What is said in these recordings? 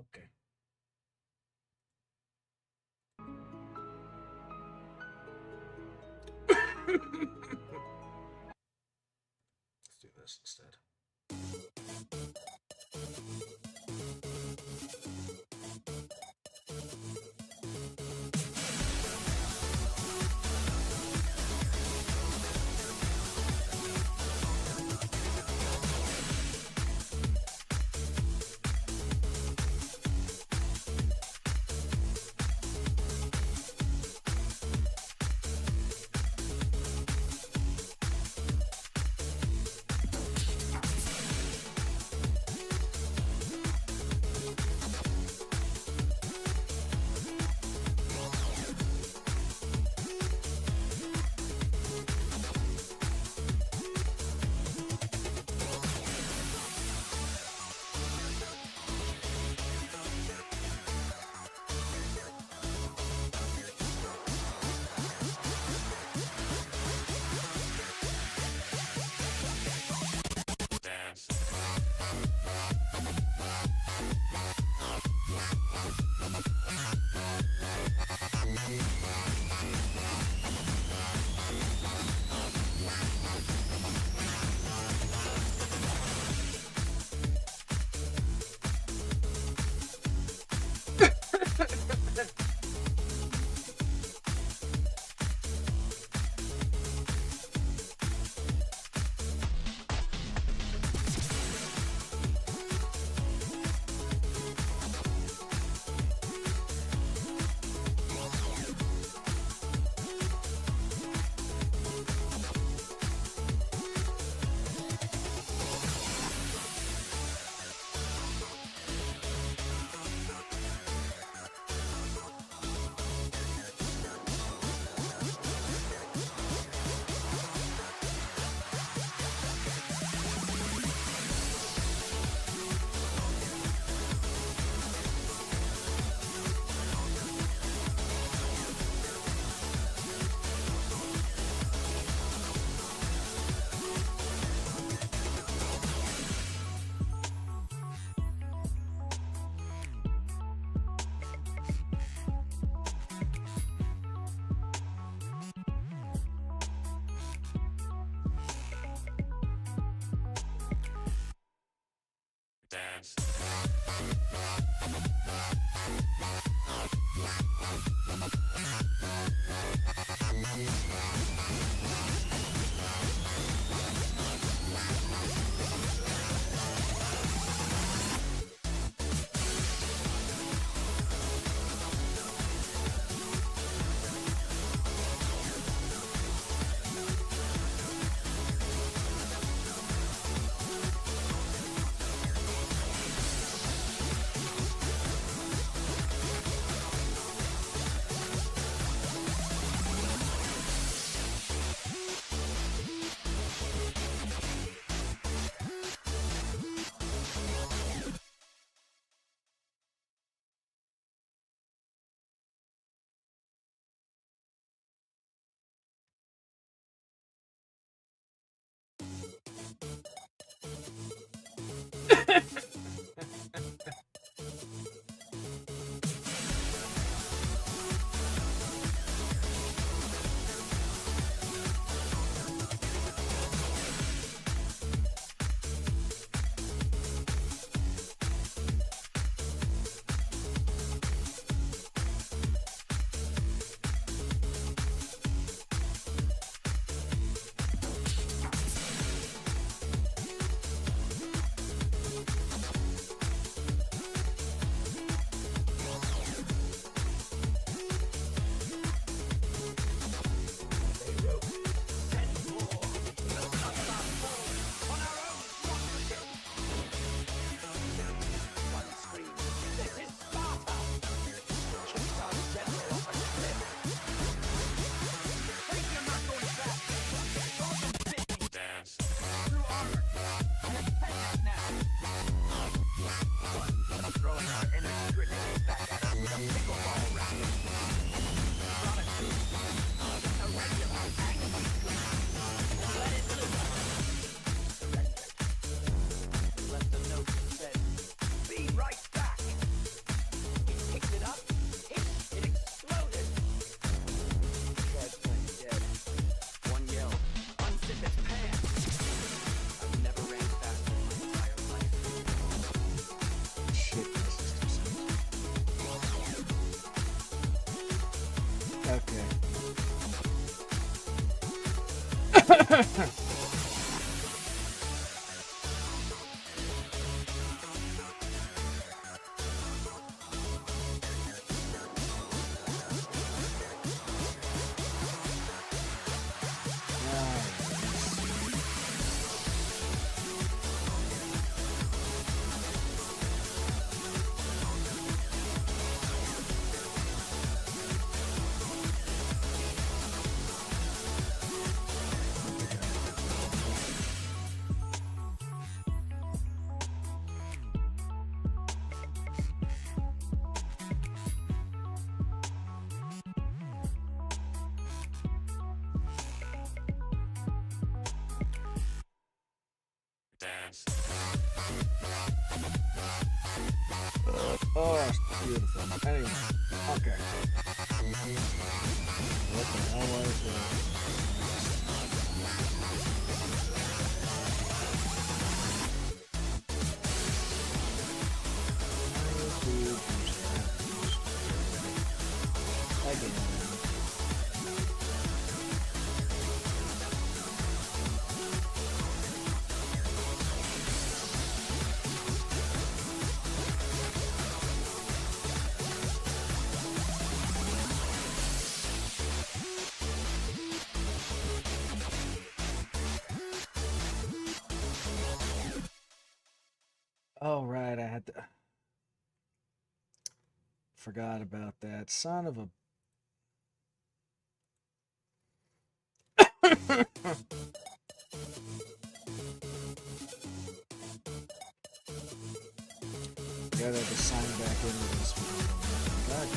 Okay. Let's do this instead. Oh, beautiful. Anyway, okay. What the hell was that? Oh, right, I had to... Forgot about that. Son of a... Gotta have to sign back into this one. God.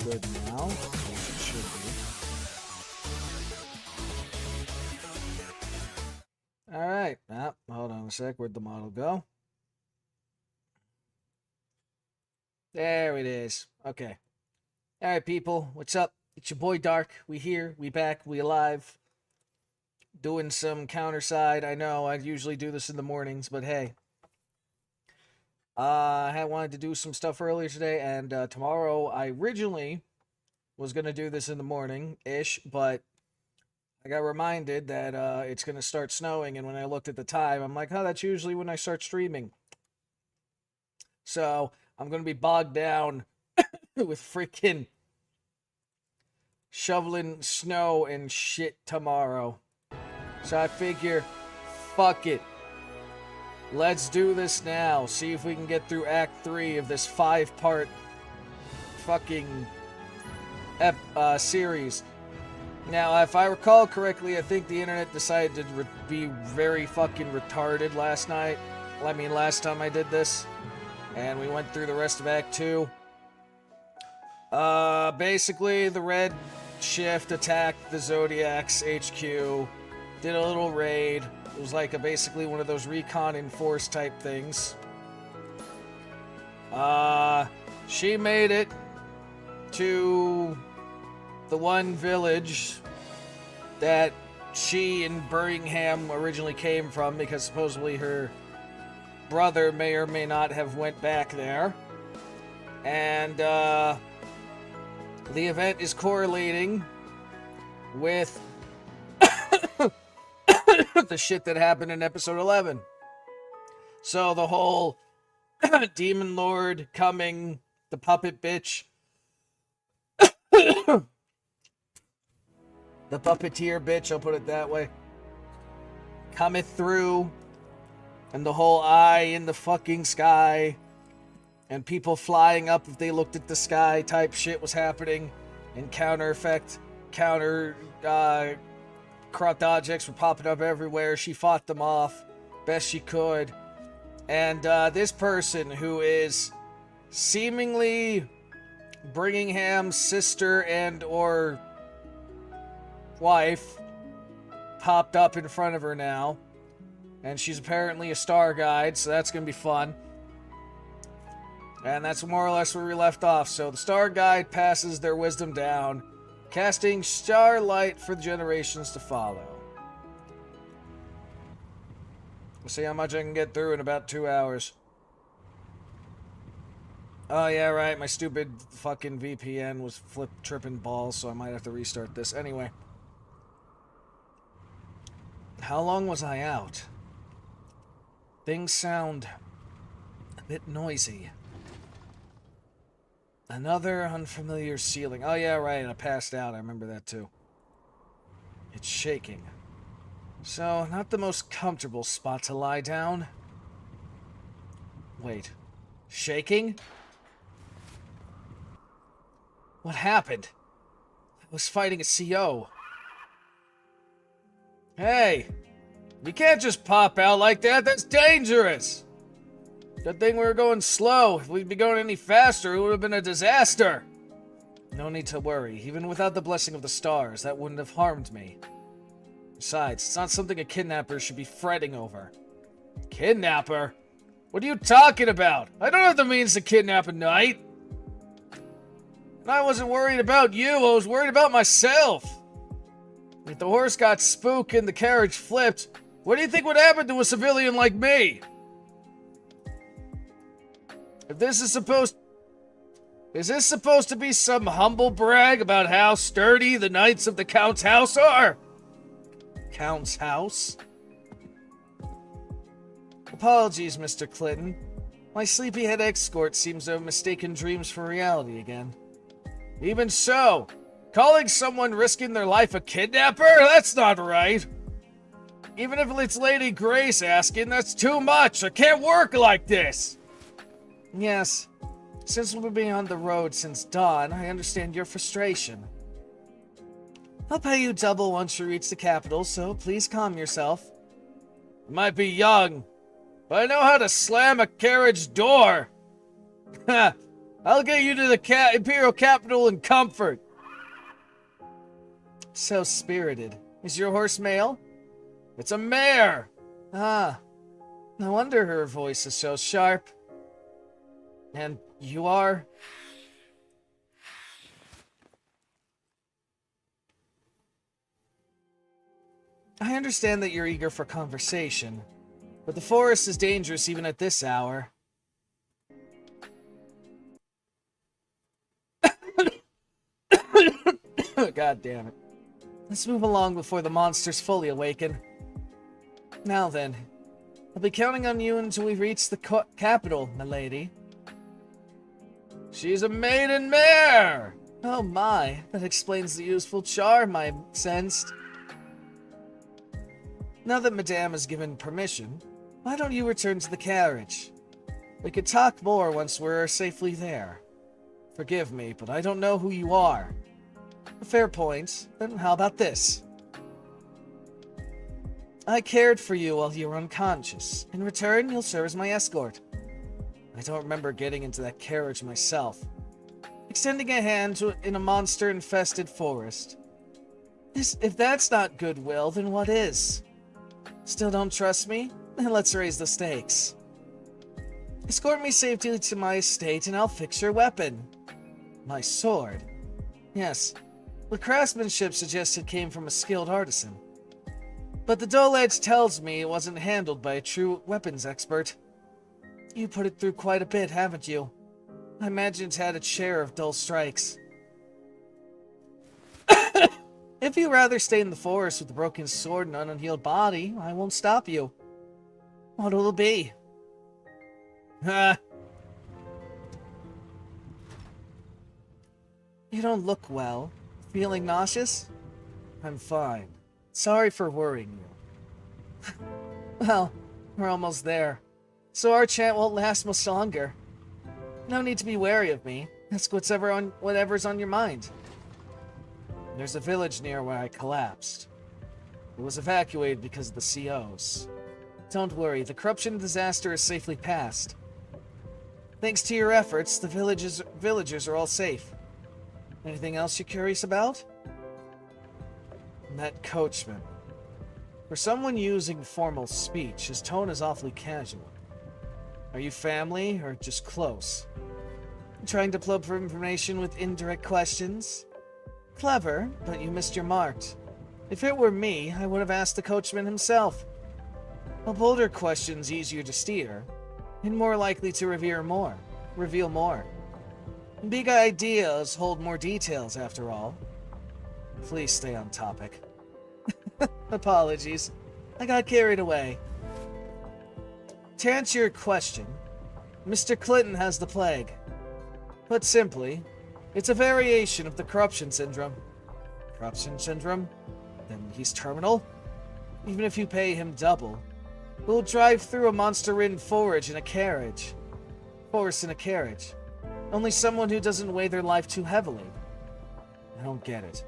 Good now. As it should be. Alright. Hold on a sec. Where'd the model go? There it is. Okay. Alright, people. What's up? It's your boy Dark. We here. We back. We alive. Doing some counter side. I know I usually do this in the mornings, but hey. I had wanted to do some stuff earlier today, and tomorrow I originally was going to do this in the morning-ish, but I got reminded that it's going to start snowing, and when I looked at the time, I'm like, oh, that's usually when I start streaming. So I'm going to be bogged down with freaking shoveling snow and shit tomorrow. So I figure, fuck it. Let's do this now. See if we can get through Act 3 of this 5-part fucking series. Now, if I recall correctly, I think the internet decided to be very fucking retarded last night. I mean, last time I did this. And we went through the rest of Act 2. Basically, the Red Shift attacked the Zodiac's HQ. Did a little raid. It was like basically one of those recon enforce type things. She made it to the one village that she and Birmingham originally came from, because supposedly her brother may or may not have went back there. And the event is correlating with the shit that happened in episode 11. So the whole Demon Lord coming, the puppet bitch, the puppeteer bitch, I'll put it that way, cometh through, and the whole eye in the fucking sky, and people flying up if they looked at the sky type shit was happening, and counter corrupt objects were popping up everywhere. She fought them off best she could. And this person, who is seemingly Birmingham's sister and or wife popped up in front of her now. And she's apparently a star guide, so that's going to be fun. And that's more or less where we left off. So the star guide passes their wisdom down, casting starlight for the generations to follow. We'll see how much I can get through in about 2 hours. Oh, yeah, right. My stupid fucking VPN was tripping balls, so I might have to restart this. Anyway. How long was I out? Things sound a bit noisy. Another unfamiliar ceiling. Oh, yeah, right. I passed out. I remember that, too. It's shaking. So, not the most comfortable spot to lie down. Wait. Shaking? What happened? I was fighting a CO. Hey! You can't just pop out like that. That's dangerous! Good thing we were going slow. If we'd be going any faster, it would have been a disaster. No need to worry. Even without the blessing of the stars, that wouldn't have harmed me. Besides, it's not something a kidnapper should be fretting over. Kidnapper? What are you talking about? I don't have the means to kidnap a knight. And I wasn't worried about you. I was worried about myself. If the horse got spooked and the carriage flipped, what do you think would happen to a civilian like me? If this is supposed... Is this supposed to be some humble brag about how sturdy the knights of the Count's house are? Count's house? Apologies, Mr. Clinton. My sleepyhead escort seems to have mistaken dreams for reality again. Even so, calling someone risking their life a kidnapper? That's not right. Even if it's Lady Grace asking, that's too much. I can't work like this. Yes, since we've been on the road since dawn, I understand your frustration. I'll pay you double once you reach the capital, so please calm yourself. I might be young, but I know how to slam a carriage door. Ha! I'll get you to the Imperial capital in comfort. So spirited. Is your horse male? It's a mare. Ah, no wonder her voice is so sharp. And you are? I understand that you're eager for conversation, but the forest is dangerous even at this hour. God damn it. Let's move along before the monsters fully awaken. Now then, I'll be counting on you until we reach the capital, milady. She's a maiden mare! Oh my, that explains the useful charm I sensed. Now that Madame has given permission, why don't you return to the carriage? We could talk more once we're safely there. Forgive me, but I don't know who you are. A fair point. Then how about this? I cared for you while you were unconscious. In return, you'll serve as my escort. I don't remember getting into that carriage myself. Extending a hand in a monster-infested forest. If that's not goodwill, then what is? Still don't trust me? Then let's raise the stakes. Escort me safely to my estate and I'll fix your weapon. My sword? Yes. The craftsmanship suggests it came from a skilled artisan. But the dull edge tells me it wasn't handled by a true weapons expert. You put it through quite a bit, haven't you? I imagine it's had its share of dull strikes. If you'd rather stay in the forest with a broken sword and an unhealed body, I won't stop you. What will it be? Ha! You don't look well. Feeling nauseous? I'm fine. Sorry for worrying you. Well, we're almost there. So our chant won't last much longer. No need to be wary of me. Ask whatever's on your mind. There's a village near where I collapsed. It was evacuated because of the COs. Don't worry, the corruption disaster is safely past. Thanks to your efforts, the villagers are all safe. Anything else you're curious about? That coachman. For someone using formal speech, his tone is awfully casual. Are you family or just close? Trying to probe for information with indirect questions? Clever, but you missed your mark. If it were me, I would have asked the coachman himself. A bolder question's easier to steer, and more likely to reveal more. Big ideas hold more details, after all. Please stay on topic. Apologies. I got carried away. To answer your question, Mr. Clinton has the plague. Put simply, it's a variation of the corruption syndrome. Corruption syndrome? Then he's terminal? Even if you pay him double, we'll drive through a monster-ridden forest in a carriage. Only someone who doesn't weigh their life too heavily. I don't get it.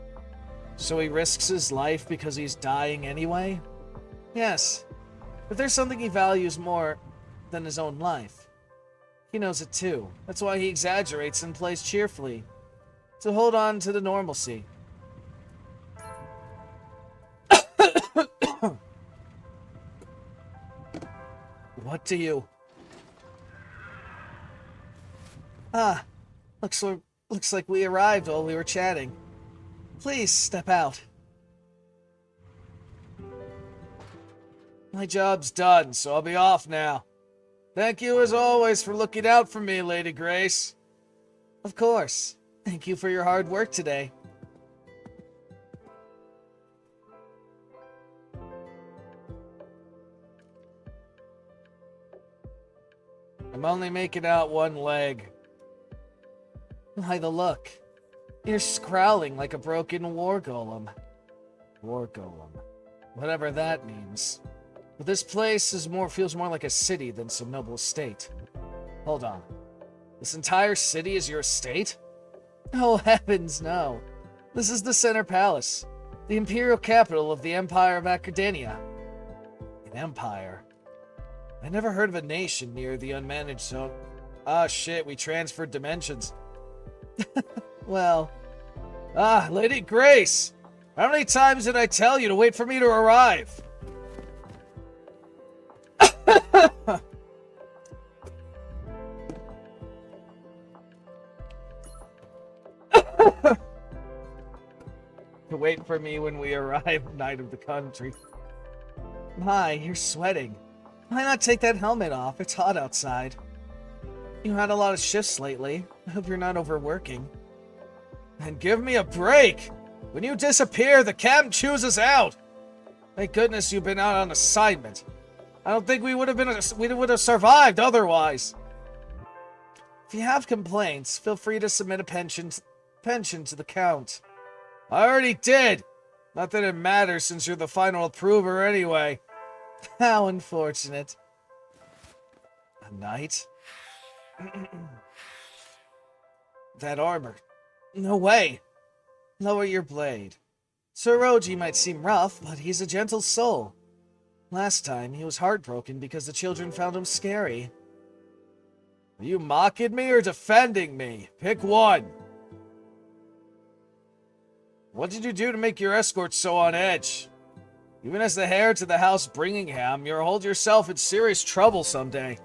So he risks his life because he's dying anyway? Yes, but there's something he values more than his own life. He knows it too. That's why he exaggerates and plays cheerfully. To hold on to the normalcy. What do you... Ah, looks like we arrived while we were chatting. Please step out. My job's done, so I'll be off now. Thank you as always for looking out for me, Lady Grace. Of course. Thank you for your hard work today. I'm only making out one leg. Why the look? You're scowling like a broken war golem. War golem. Whatever that means. But this place feels more like a city than some noble estate. Hold on. This entire city is your estate? Oh heavens, no. This is the Center Palace, the imperial capital of the Empire of Academia. An empire? I never heard of a nation near the unmanaged zone. Ah, shit, we transferred dimensions. Well... Ah, Lady Grace! How many times did I tell you to wait for me to arrive? To wait for me when we arrive, Knight of the Country. My, you're sweating. Why not take that helmet off? It's hot outside. You had a lot of shifts lately. I hope you're not overworking. And give me a break! When you disappear, the captain chews us out! Thank goodness you've been out on assignment. I don't think we would have survived otherwise. If you have complaints, feel free to submit a pension to the Count. I already did! Not that it matters since you're the final approver anyway. How unfortunate. A knight? That armor. No way! Lower your blade. Sir Roji might seem rough, but he's a gentle soul. Last time, he was heartbroken because the children found him scary. Are you mocking me or defending me? Pick one! What did you do to make your escort so on edge? Even as the heir to the House Bringingham, you'll hold yourself in serious trouble someday.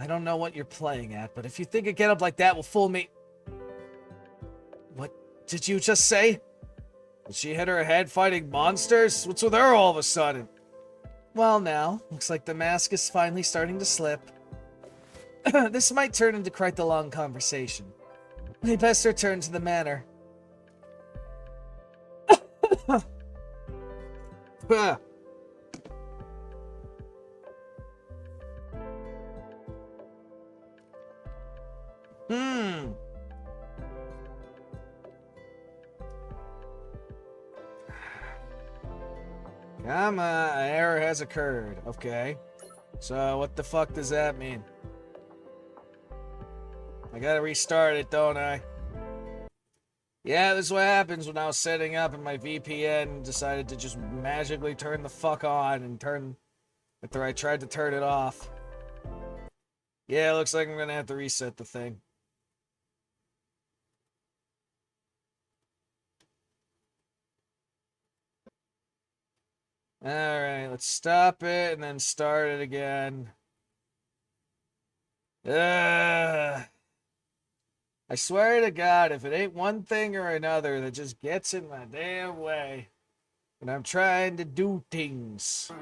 I don't know what you're playing at, but if you think a get-up like that will fool me... What did you just say? Did she hit her head fighting monsters? What's with her all of a sudden? Well now, looks like the mask is finally starting to slip. This might turn into quite the long conversation. We best return to the manor. Come on, an error has occurred. Okay. So, what the fuck does that mean? I gotta restart it, don't I? Yeah, this is what happens when I was setting up and my VPN decided to just magically turn the fuck on and turn... after I tried to turn it off. Yeah, it looks like I'm gonna have to reset the thing. Alright, let's stop it and then start it again. I swear to God, if it ain't one thing or another that just gets in my damn way when I'm trying to do things.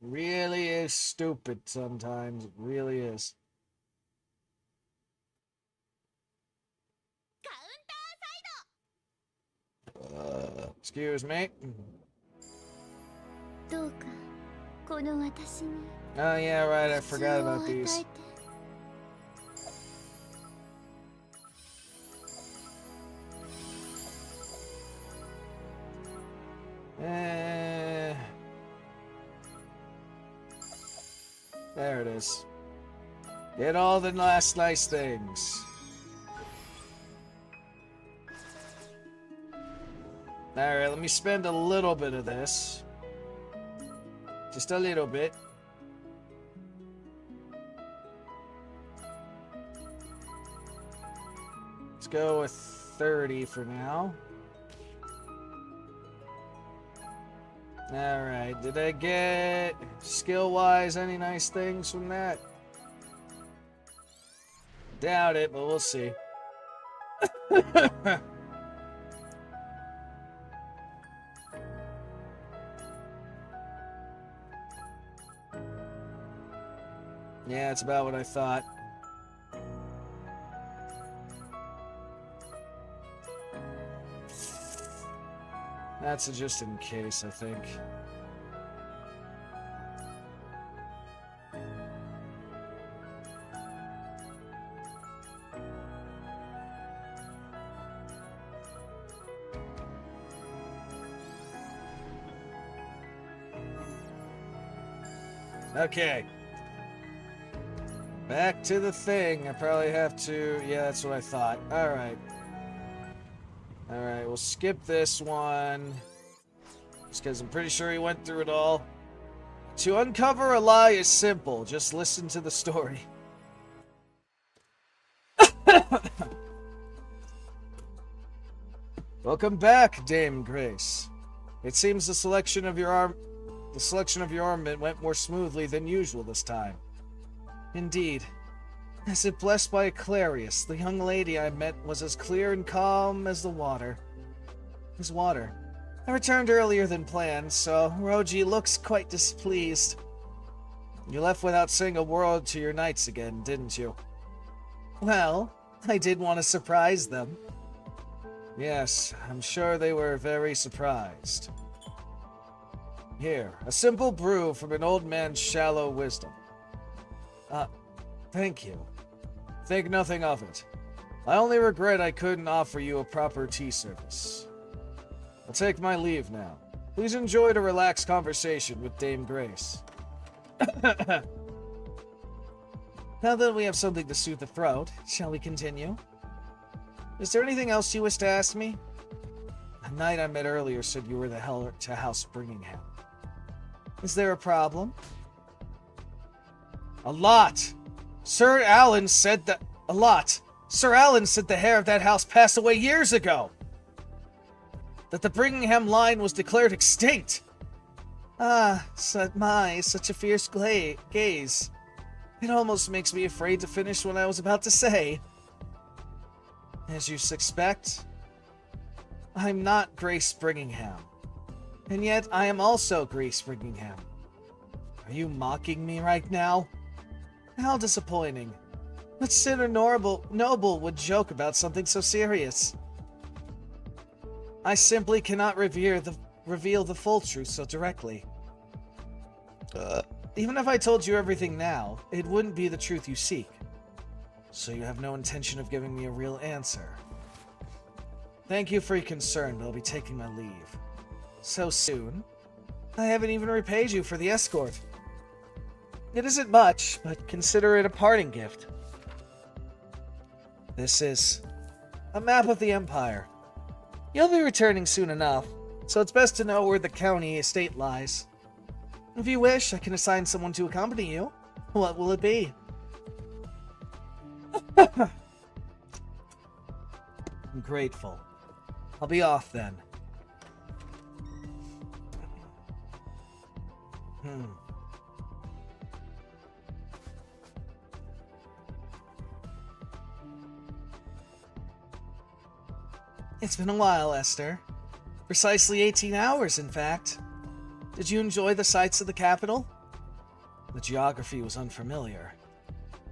Really is stupid sometimes. It really is. Excuse me. Oh yeah, right, I forgot about these. There it is. Get all the last nice things. Alright, let me spend a little bit of this. Just a little bit. Let's go with 30 for now. Alright, did I get, skill-wise, any nice things from that? Doubt it, but we'll see. Yeah, it's about what I thought. That's a just in case, I think. Okay. Back to the thing. I probably have to... Yeah, that's what I thought. Alright. Alright, we'll skip this one. Just because I'm pretty sure he went through it all. To uncover a lie is simple. Just listen to the story. Welcome back, Dame Grace. It seems the selection of your armament went more smoothly than usual this time. Indeed. As if blessed by Clarius, the young lady I met was as clear and calm as the water. As water. I returned earlier than planned, so Roji looks quite displeased. You left without saying a word to your knights again, didn't you? Well, I did want to surprise them. Yes, I'm sure they were very surprised. Here, a simple brew from an old man's shallow wisdom. Thank you. Think nothing of it. I only regret I couldn't offer you a proper tea service. I'll take my leave now. Please enjoy the relaxed conversation with Dame Grace. Now that we have something to soothe the throat, shall we continue? Is there anything else you wish to ask me? A knight I met earlier said you were the heir to House Bringingham. Is there a problem? A lot! Sir Alan said that... A lot! Sir Alan said the heir of that house passed away years ago! That the Bringingham line was declared extinct! Ah, such a fierce gaze. It almost makes me afraid to finish what I was about to say. As you suspect, I'm not Grace Bringingham. And yet, I am also Grace Bringingham. Are you mocking me right now? How disappointing. What sinner noble would joke about something so serious? I simply cannot reveal the full truth so directly. Even if I told you everything now, it wouldn't be the truth you seek. So you have no intention of giving me a real answer. Thank you for your concern, but I'll be taking my leave. So soon? I haven't even repaid you for the escort. It isn't much, but consider it a parting gift. This is a map of the Empire. You'll be returning soon enough, so it's best to know where the county estate lies. If you wish, I can assign someone to accompany you. What will it be? I'm grateful. I'll be off then. Hmm. It's been a while, Esther. Precisely 18 hours, in fact. Did you enjoy the sights of the capital? The geography was unfamiliar,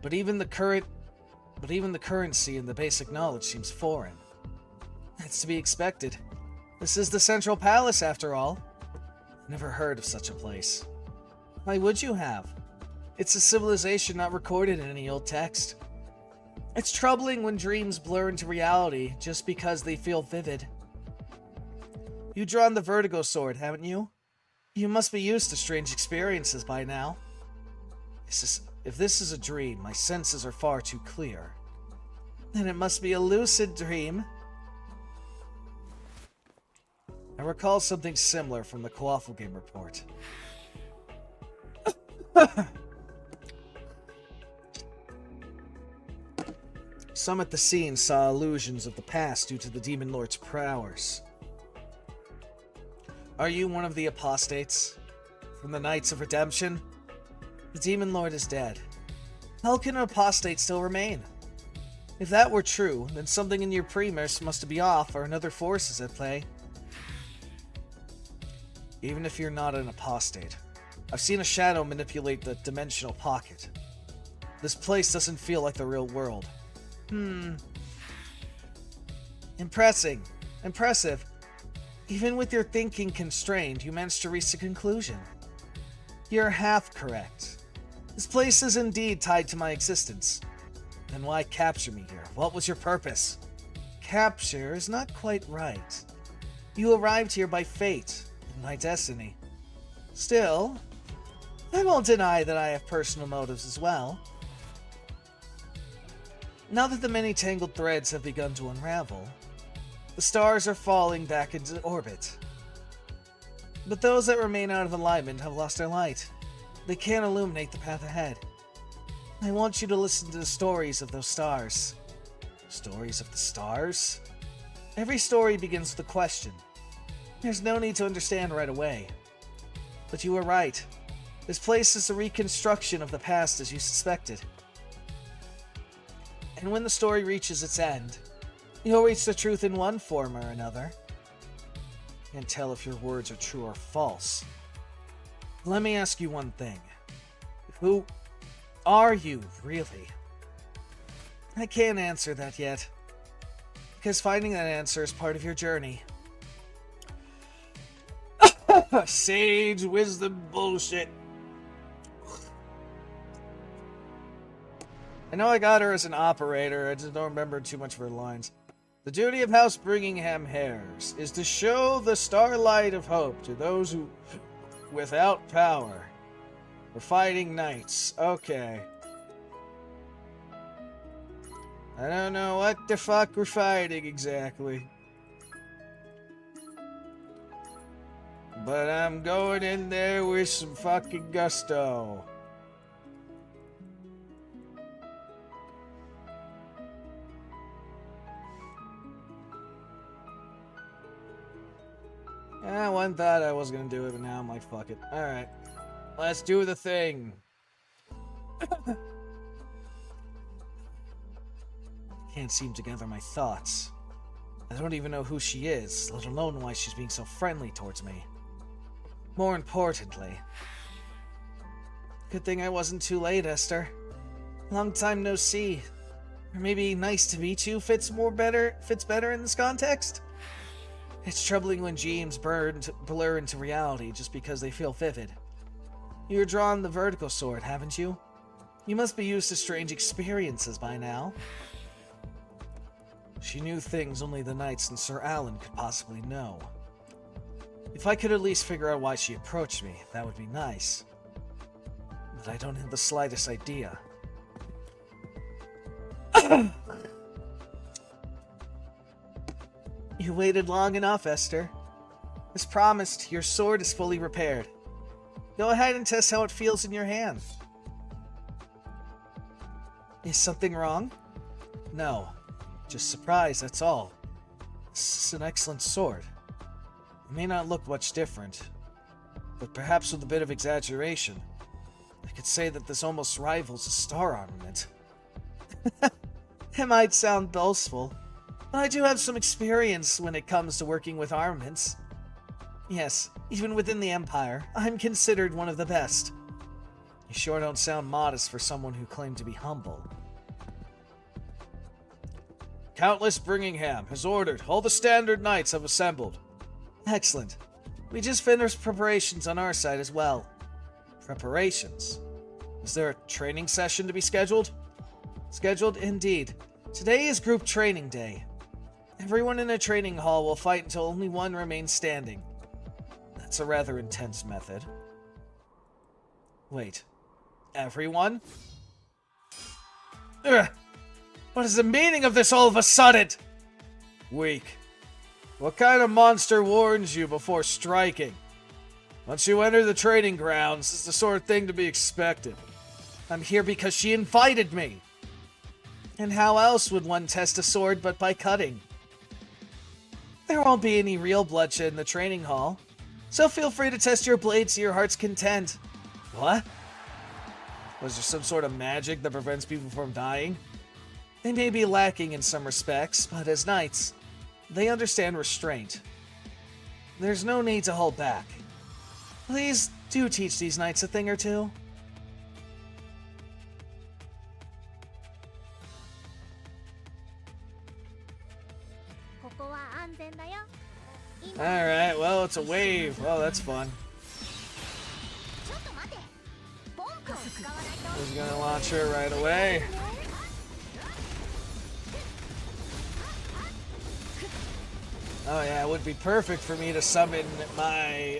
but even the currency and the basic knowledge seems foreign. That's to be expected. This is the Central Palace, after all. Never heard of such a place. Why would you have? It's a civilization not recorded in any old text. It's troubling when dreams blur into reality just because they feel vivid. You've drawn the vertigo sword, haven't you? You must be used to strange experiences by now. If this is a dream, my senses are far too clear. Then it must be a lucid dream. I recall something similar from the Quaffle Game report. Some at the scene saw illusions of the past due to the Demon Lord's prowess. Are you one of the apostates? From the Knights of Redemption? The Demon Lord is dead. How can an apostate still remain? If that were true, then something in your premise must be off or another force is at play. Even if you're not an apostate, I've seen a shadow manipulate the dimensional pocket. This place doesn't feel like the real world. Impressive. Even with your thinking constrained, you managed to reach a conclusion. You're half correct. This place is indeed tied to my existence. Then why capture me here? What was your purpose? Capture is not quite right. You arrived here by fate, and by destiny. Still, I won't deny that I have personal motives as well. Now that the many tangled threads have begun to unravel, the stars are falling back into orbit. But those that remain out of alignment have lost their light. They can't illuminate the path ahead. I want you to listen to the stories of those stars. Stories of the stars? Every story begins with a question. There's no need to understand right away. But you were right. This place is a reconstruction of the past as you suspected. And when the story reaches its end, you'll reach the truth in one form or another. Can't tell if your words are true or false. Let me ask you one thing. Who are you, really? I can't answer that yet, because finding that answer is part of your journey. Sage wisdom bullshit. I know I got her as an operator, I just don't remember too much of her lines. The duty of House Bringingham Hares is to show the starlight of hope to those who, without power, are fighting knights. Okay. I don't know what the fuck we're fighting exactly. But I'm going in there with some fucking gusto. One thought I was gonna do it, but now I'm like, fuck it. Alright. Let's do the thing. Can't seem to gather my thoughts. I don't even know who she is, let alone why she's being so friendly towards me. More importantly, good thing I wasn't too late, Esther. Long time no see. Or maybe nice to meet you fits better in this context? It's troubling when dreams blur into reality just because they feel vivid. You're drawn the vertical sword, haven't you? You must be used to strange experiences by now. She knew things only the Knights and Sir Alan could possibly know. If I could at least figure out why she approached me, that would be nice. But I don't have the slightest idea. You waited long enough, Esther. As promised, your sword is fully repaired. Go ahead and test how it feels in your hand. Is something wrong? No. Just surprised, that's all. This is an excellent sword. It may not look much different, but perhaps with a bit of exaggeration. I could say that this almost rivals a star armament. It might sound boastful, but I do have some experience when it comes to working with armaments. Yes, even within the Empire, I'm considered one of the best. You sure don't sound modest for someone who claimed to be humble. Countess Bringingham has ordered. All the standard knights have assembled. Excellent. We just finished preparations on our side as well. Preparations? Is there a training session to be scheduled? Scheduled indeed. Today is group training day. Everyone in a training hall will fight until only one remains standing. That's a rather intense method. Wait. Everyone? Ugh! What is the meaning of this all of a sudden? Weak. What kind of monster warns you before striking? Once you enter the training grounds, it's the sort of thing to be expected. I'm here because she invited me. And how else would one test a sword but by cutting? There won't be any real bloodshed in the training hall, so feel free to test your blades to your heart's content. What? Was there some sort of magic that prevents people from dying? They may be lacking in some respects, but as knights, they understand restraint. There's no need to hold back. Please do teach these knights a thing or two. Alright, well, it's a wave. Oh, that's fun. He's gonna launch her right away. Oh yeah, it would be perfect for me to summon my...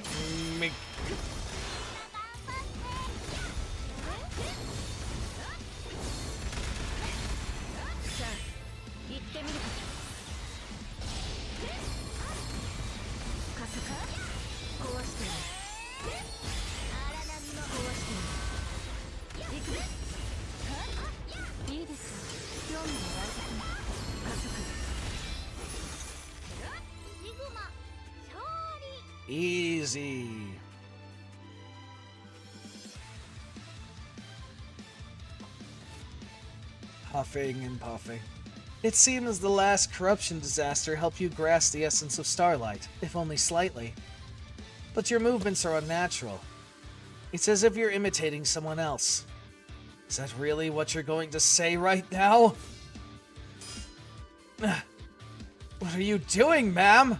Easy. Huffing and puffing. It seems the last corruption disaster helped you grasp the essence of starlight, if only slightly. But your movements are unnatural. It's as if you're imitating someone else. Is that really what you're going to say right now? What are you doing, ma'am?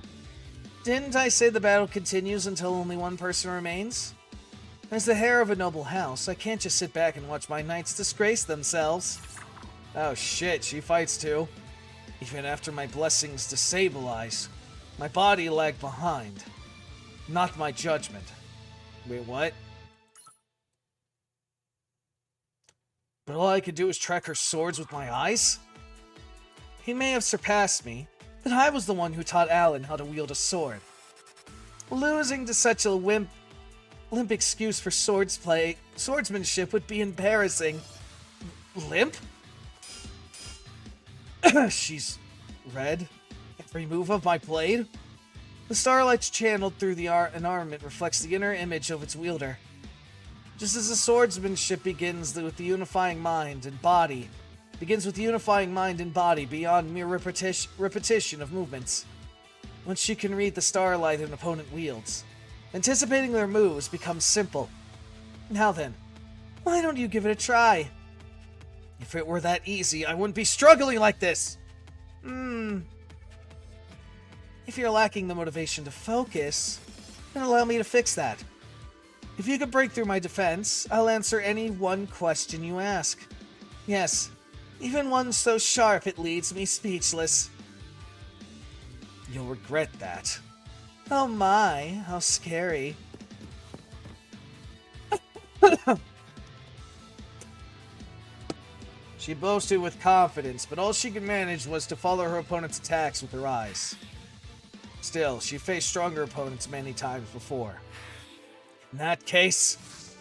Didn't I say the battle continues until only one person remains? As the heir of a noble house, I can't just sit back and watch my knights disgrace themselves. Oh shit, she fights too. Even after my blessings destabilize, my body lagged behind. Not my judgment. Wait, what? But all I could do is track her swords with my eyes? He may have surpassed me, but I was the one who taught Alan how to wield a sword. Losing to such a limp excuse for swordsmanship would be embarrassing. Limp? She's red. Every move of my blade? The starlight's channeled through an armament reflects the inner image of its wielder. Just as the swordsmanship begins with the unifying mind and body beyond mere repetition of movements. Once you can read the starlight an opponent wields, anticipating their moves becomes simple. Now then, why don't you give it a try? If it were that easy, I wouldn't be struggling like this! If you're lacking the motivation to focus, then allow me to fix that. If you could break through my defense, I'll answer any one question you ask. Yes, even one so sharp it leaves me speechless. You'll regret that. Oh my, how scary. She boasted with confidence, but all she could manage was to follow her opponent's attacks with her eyes. Still, she faced stronger opponents many times before. In that case,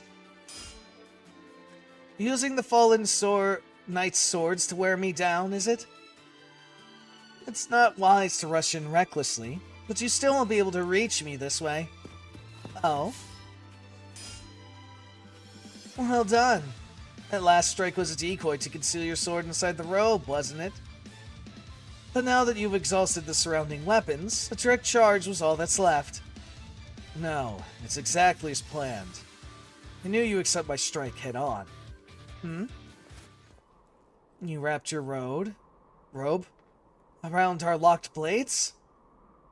using the fallen knight's swords to wear me down, is it? It's not wise to rush in recklessly, but you still won't be able to reach me this way. Oh? Well done. That last strike was a decoy to conceal your sword inside the robe, wasn't it? But now that you've exhausted the surrounding weapons, a direct charge was all that's left. No, it's exactly as planned. I knew you accept my strike head on. You wrapped your robe around our locked blades?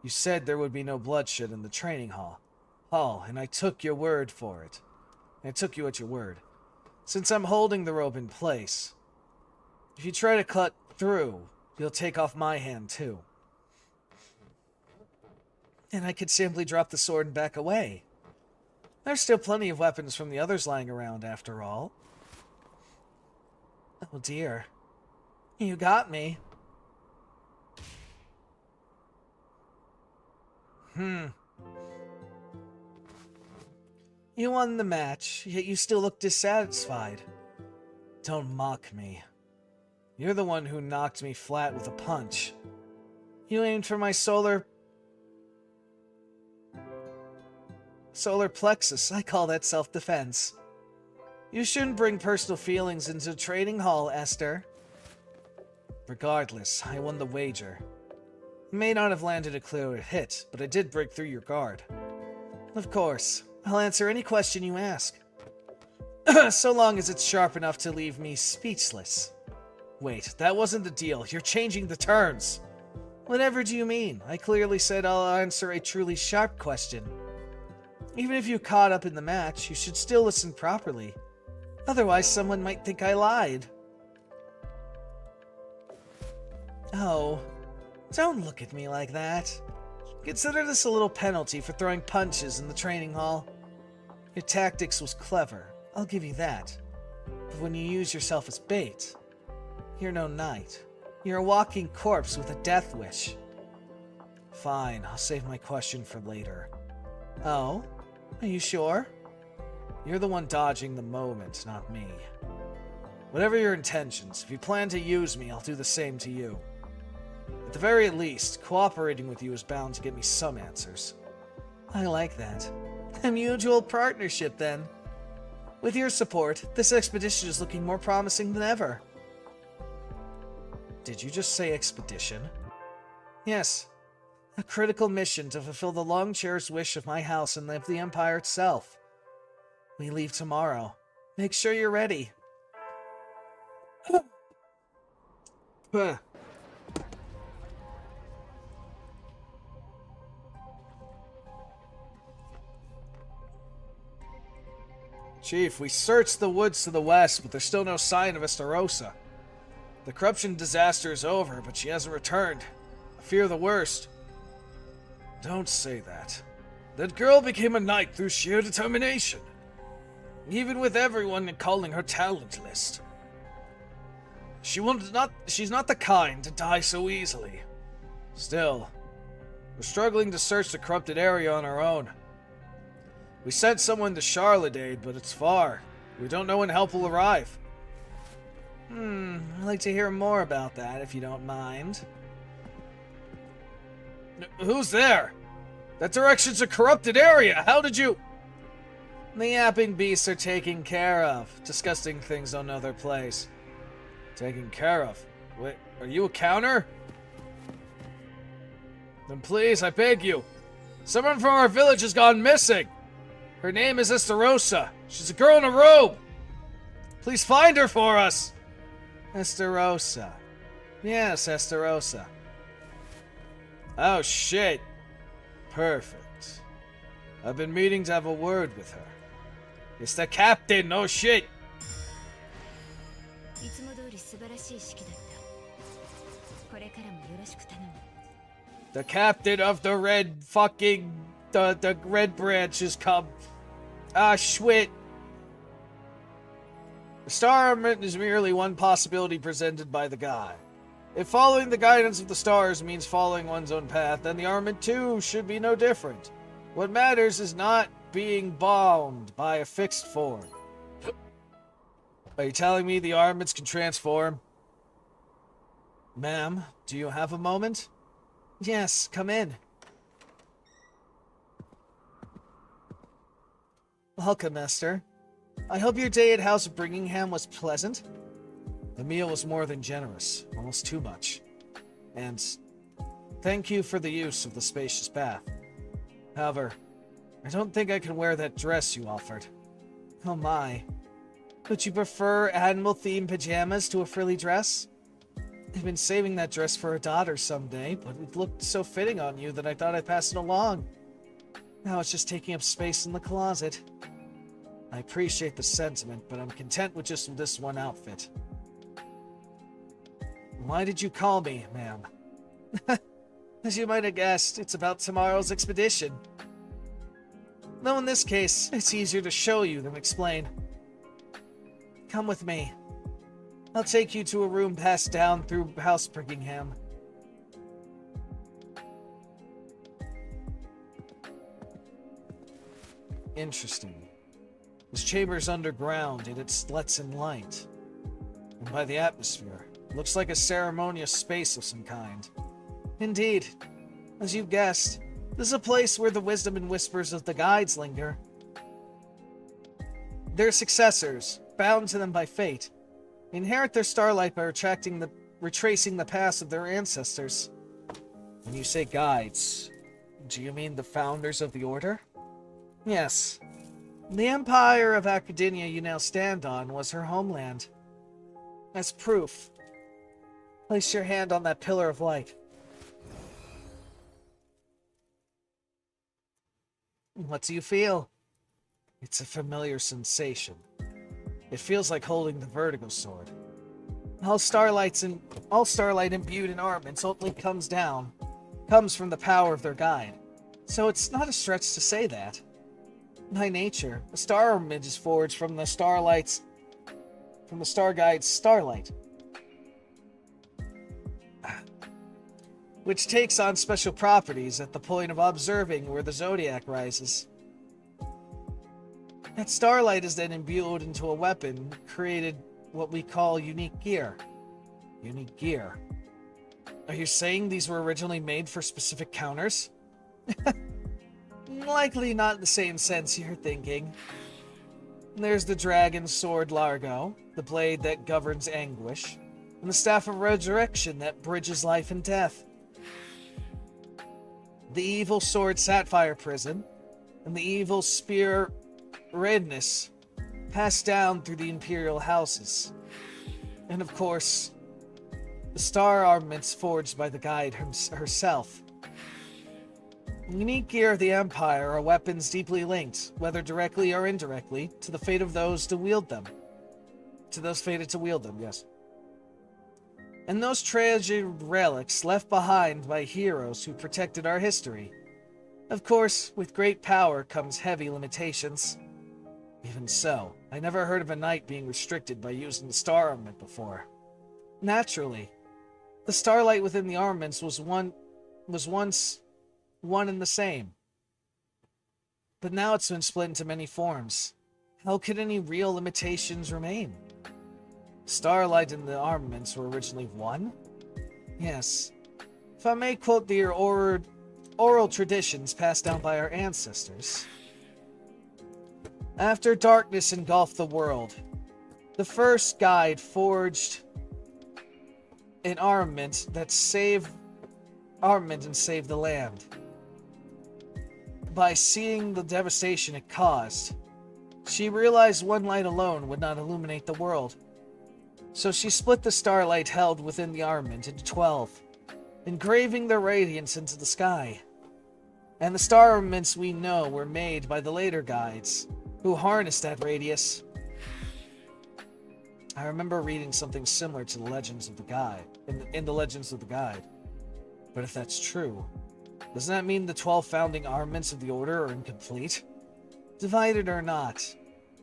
You said there would be no bloodshed in the training hall, and I took your word for it. I took you at your word. Since I'm holding the robe in place, if you try to cut through, you'll take off my hand too. And I could simply drop the sword and back away. There's still plenty of weapons from the others lying around, after all. Oh dear. You got me. You won the match, yet you still look dissatisfied. Don't mock me. You're the one who knocked me flat with a punch. You aimed for my solar plexus. I call that self-defense. You shouldn't bring personal feelings into the training hall, Esther. Regardless, I won the wager. I may not have landed a clear hit, but I did break through your guard. Of course, I'll answer any question you ask. So long as it's sharp enough to leave me speechless. Wait, that wasn't the deal. You're changing the terms. Whatever do you mean? I clearly said I'll answer a truly sharp question. Even if you caught up in the match, you should still listen properly. Otherwise, someone might think I lied. Oh, don't look at me like that. Consider this a little penalty for throwing punches in the training hall. Your tactics was clever, I'll give you that. But when you use yourself as bait, you're no knight. You're a walking corpse with a death wish. Fine, I'll save my question for later. Oh? Are you sure? You're the one dodging the moment, not me. Whatever your intentions, if you plan to use me, I'll do the same to you. At the very least, cooperating with you is bound to get me some answers. I like that. A mutual partnership, then. With your support, this expedition is looking more promising than ever. Did you just say expedition? Yes. A critical mission to fulfill the long-cherished wish of my house and of the Empire itself. We leave tomorrow. Make sure you're ready. Chief, we searched the woods to the west, but there's still no sign of Estarossa. The corruption disaster is over, but she hasn't returned. I fear the worst. Don't say that. That girl became a knight through sheer determination. Even with everyone calling her talentless. She's not the kind to die so easily. Still, we're struggling to search the corrupted area on our own. We sent someone to Charlotte, but it's far. We don't know when help will arrive. I'd like to hear more about that, if you don't mind. Who's there? That direction's a corrupted area. How did you... The yapping beasts are taken care of. Disgusting things don't know their place. Taken care of? Wait, are you a counter? Then please, I beg you. Someone from our village has gone missing. Her name is Estarossa. She's a girl in a robe. Please find her for us. Estarossa. Yes, Estarossa. Oh, shit. Perfect. I've been meaning to have a word with her. It's the captain, no shit. The captain of the red fucking... The red branch has come. Ah, shit. The star armament is merely one possibility presented by the god. If following the guidance of the stars means following one's own path, then the armament too should be no different. What matters is not being bound by a fixed form. Are you telling me the armaments can transform? Ma'am, do you have a moment? Yes, come in. Welcome, Esther. I hope your day at House of Bringingham was pleasant. The meal was more than generous, almost too much. And thank you for the use of the spacious bath. However, I don't think I can wear that dress you offered. Oh my. Would you prefer animal-themed pajamas to a frilly dress? I've been saving that dress for a daughter someday, but it looked so fitting on you that I thought I'd pass it along. Now it's just taking up space in the closet. I appreciate the sentiment, but I'm content with just this one outfit. Why did you call me, ma'am? As you might have guessed, it's about tomorrow's expedition. Though in this case, it's easier to show you than explain. Come with me. I'll take you to a room passed down through House Bringingham. Interesting. This chamber's underground, and it lets in light. And by the atmosphere, it looks like a ceremonious space of some kind. Indeed. As you guessed, this is a place where the wisdom and whispers of the guides linger. Their successors, bound to them by fate, inherit their starlight by retracing the past of their ancestors. When you say guides, do you mean the founders of the Order? Yes. The Empire of Academia you now stand on was her homeland. As proof, place your hand on that pillar of light. What do you feel? It's a familiar sensation. It feels like holding the Vertigo Sword. All starlight imbued in armaments only comes from the power of their guide. So it's not a stretch to say that. By nature, a star armament is forged from the Star Guide's starlight, which takes on special properties at the point of observing where the Zodiac rises. That starlight is then imbued into a weapon, created what we call unique gear. Unique gear. Are you saying these were originally made for specific counters? Likely not in the same sense you're thinking. There's the dragon sword Largo, the blade that governs anguish, and the staff of resurrection that bridges life and death. The evil sword Sapphire Prison, and the evil spear Redness, passed down through the imperial houses. And of course, the star armaments forged by the guide herself. Unique gear of the Empire are weapons deeply linked, whether directly or indirectly, to the fate of those to wield them. To those fated to wield them, yes. And those tragic relics left behind by heroes who protected our history. Of course, with great power comes heavy limitations. Even so, I never heard of a knight being restricted by using the star armament before. Naturally, the starlight within the armaments was once one and the same. But now it's been split into many forms. How could any real limitations remain? Starlight and the armaments were originally one? Yes. If I may quote the oral traditions passed down by our ancestors. After darkness engulfed the world, the first guide forged an armament and saved the land. By seeing the devastation it caused, she realized one light alone would not illuminate the world. So she split the starlight held within the armament into 12, engraving their radiance into the sky. And the star armaments we know were made by the later guides, who harnessed that radius. I remember reading something similar to the Legends of the Guide, in the Legends of the Guide. But if that's true, doesn't that mean the 12 founding armaments of the Order are incomplete? Divided or not,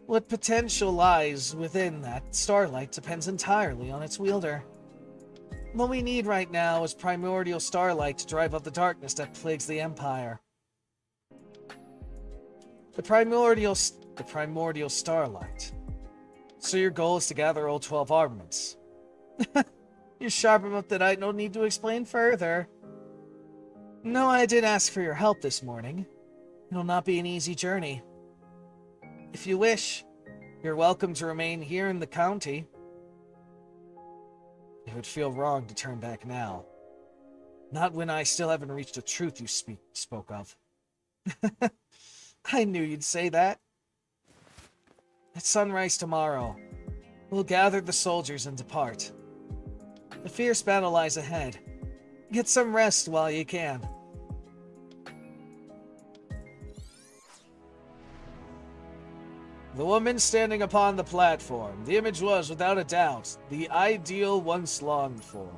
what potential lies within that starlight depends entirely on its wielder. What we need right now is primordial starlight to drive out the darkness that plagues the Empire. The primordial starlight. So your goal is to gather all 12 armaments. You're sharp enough that I don't need to explain further. No, I did ask for your help this morning. It'll not be an easy journey. If you wish, You're welcome to remain here in the county. It would feel wrong to turn back now. Not when I still haven't reached the truth you spoke of. I knew you'd say that. At sunrise tomorrow, we'll gather the soldiers and depart. A fierce battle lies ahead. Get some rest while you can. The woman standing upon the platform. The image was, without a doubt, the ideal once longed for.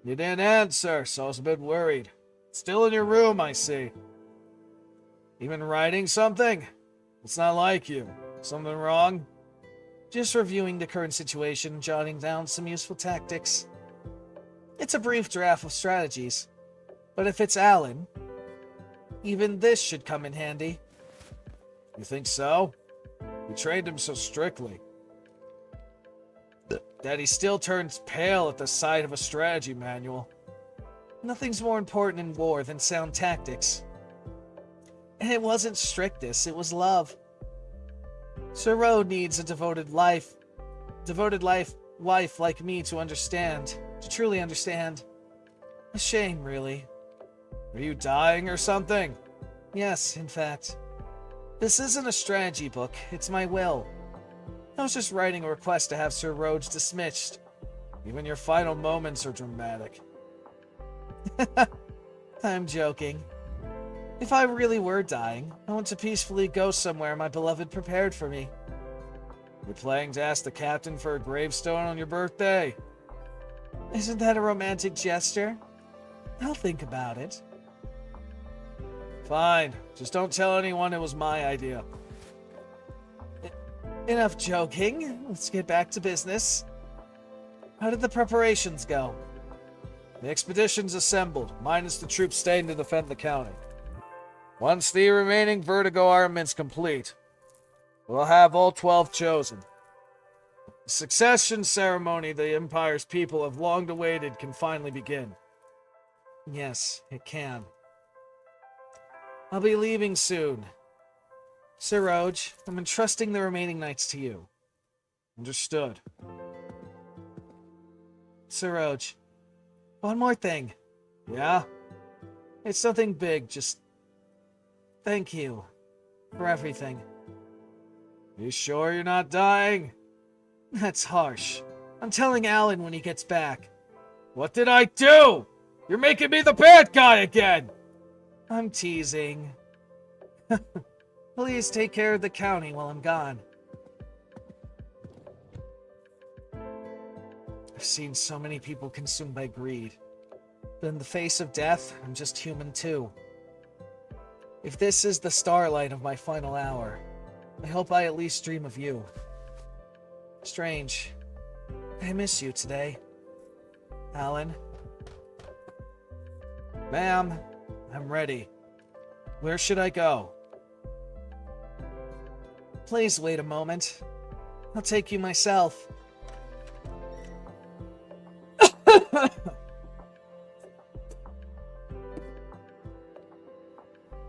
You didn't answer, so I was a bit worried. Still in your room, I see. Even writing something? It's not like you. Something wrong? Just reviewing the current situation, jotting down some useful tactics. It's a brief draft of strategies. But if it's Alan, even this should come in handy. You think so? You trained him so strictly that he still turns pale at the sight of a strategy manual. Nothing's more important in war than sound tactics. And it wasn't strictness, it was love. Sir Rode needs a devoted wife like me to understand, to truly understand. A shame, really. Are you dying or something? Yes, in fact. This isn't a strategy book, it's my will. I was just writing a request to have Sir Rhodes dismissed. Even your final moments are dramatic. I'm joking. If I really were dying, I want to peacefully go somewhere my beloved prepared for me. You're planning to ask the captain for a gravestone on your birthday? Isn't that a romantic gesture? I'll think about it. Fine. Just don't tell anyone it was my idea. Enough joking. Let's get back to business. How did the preparations go? The expedition's assembled, minus the troops staying to defend the county. Once the remaining Vertigo armament's complete, we'll have all 12 chosen. The succession ceremony the Empire's people have long awaited can finally begin. Yes, it can. I'll be leaving soon. Sir Roge, I'm entrusting the remaining knights to you. Understood. Sir Roge, one more thing. Yeah? It's nothing big, just thank you for everything. You sure you're not dying? That's harsh. I'm telling Alan when he gets back. What did I do? You're making me the bad guy again! I'm teasing. Please take care of the county while I'm gone. I've seen so many people consumed by greed. But in the face of death, I'm just human too. If this is the starlight of my final hour, I hope I at least dream of you. Strange. I miss you today. Alan? Ma'am, I'm ready. Where should I go? Please wait a moment. I'll take you myself.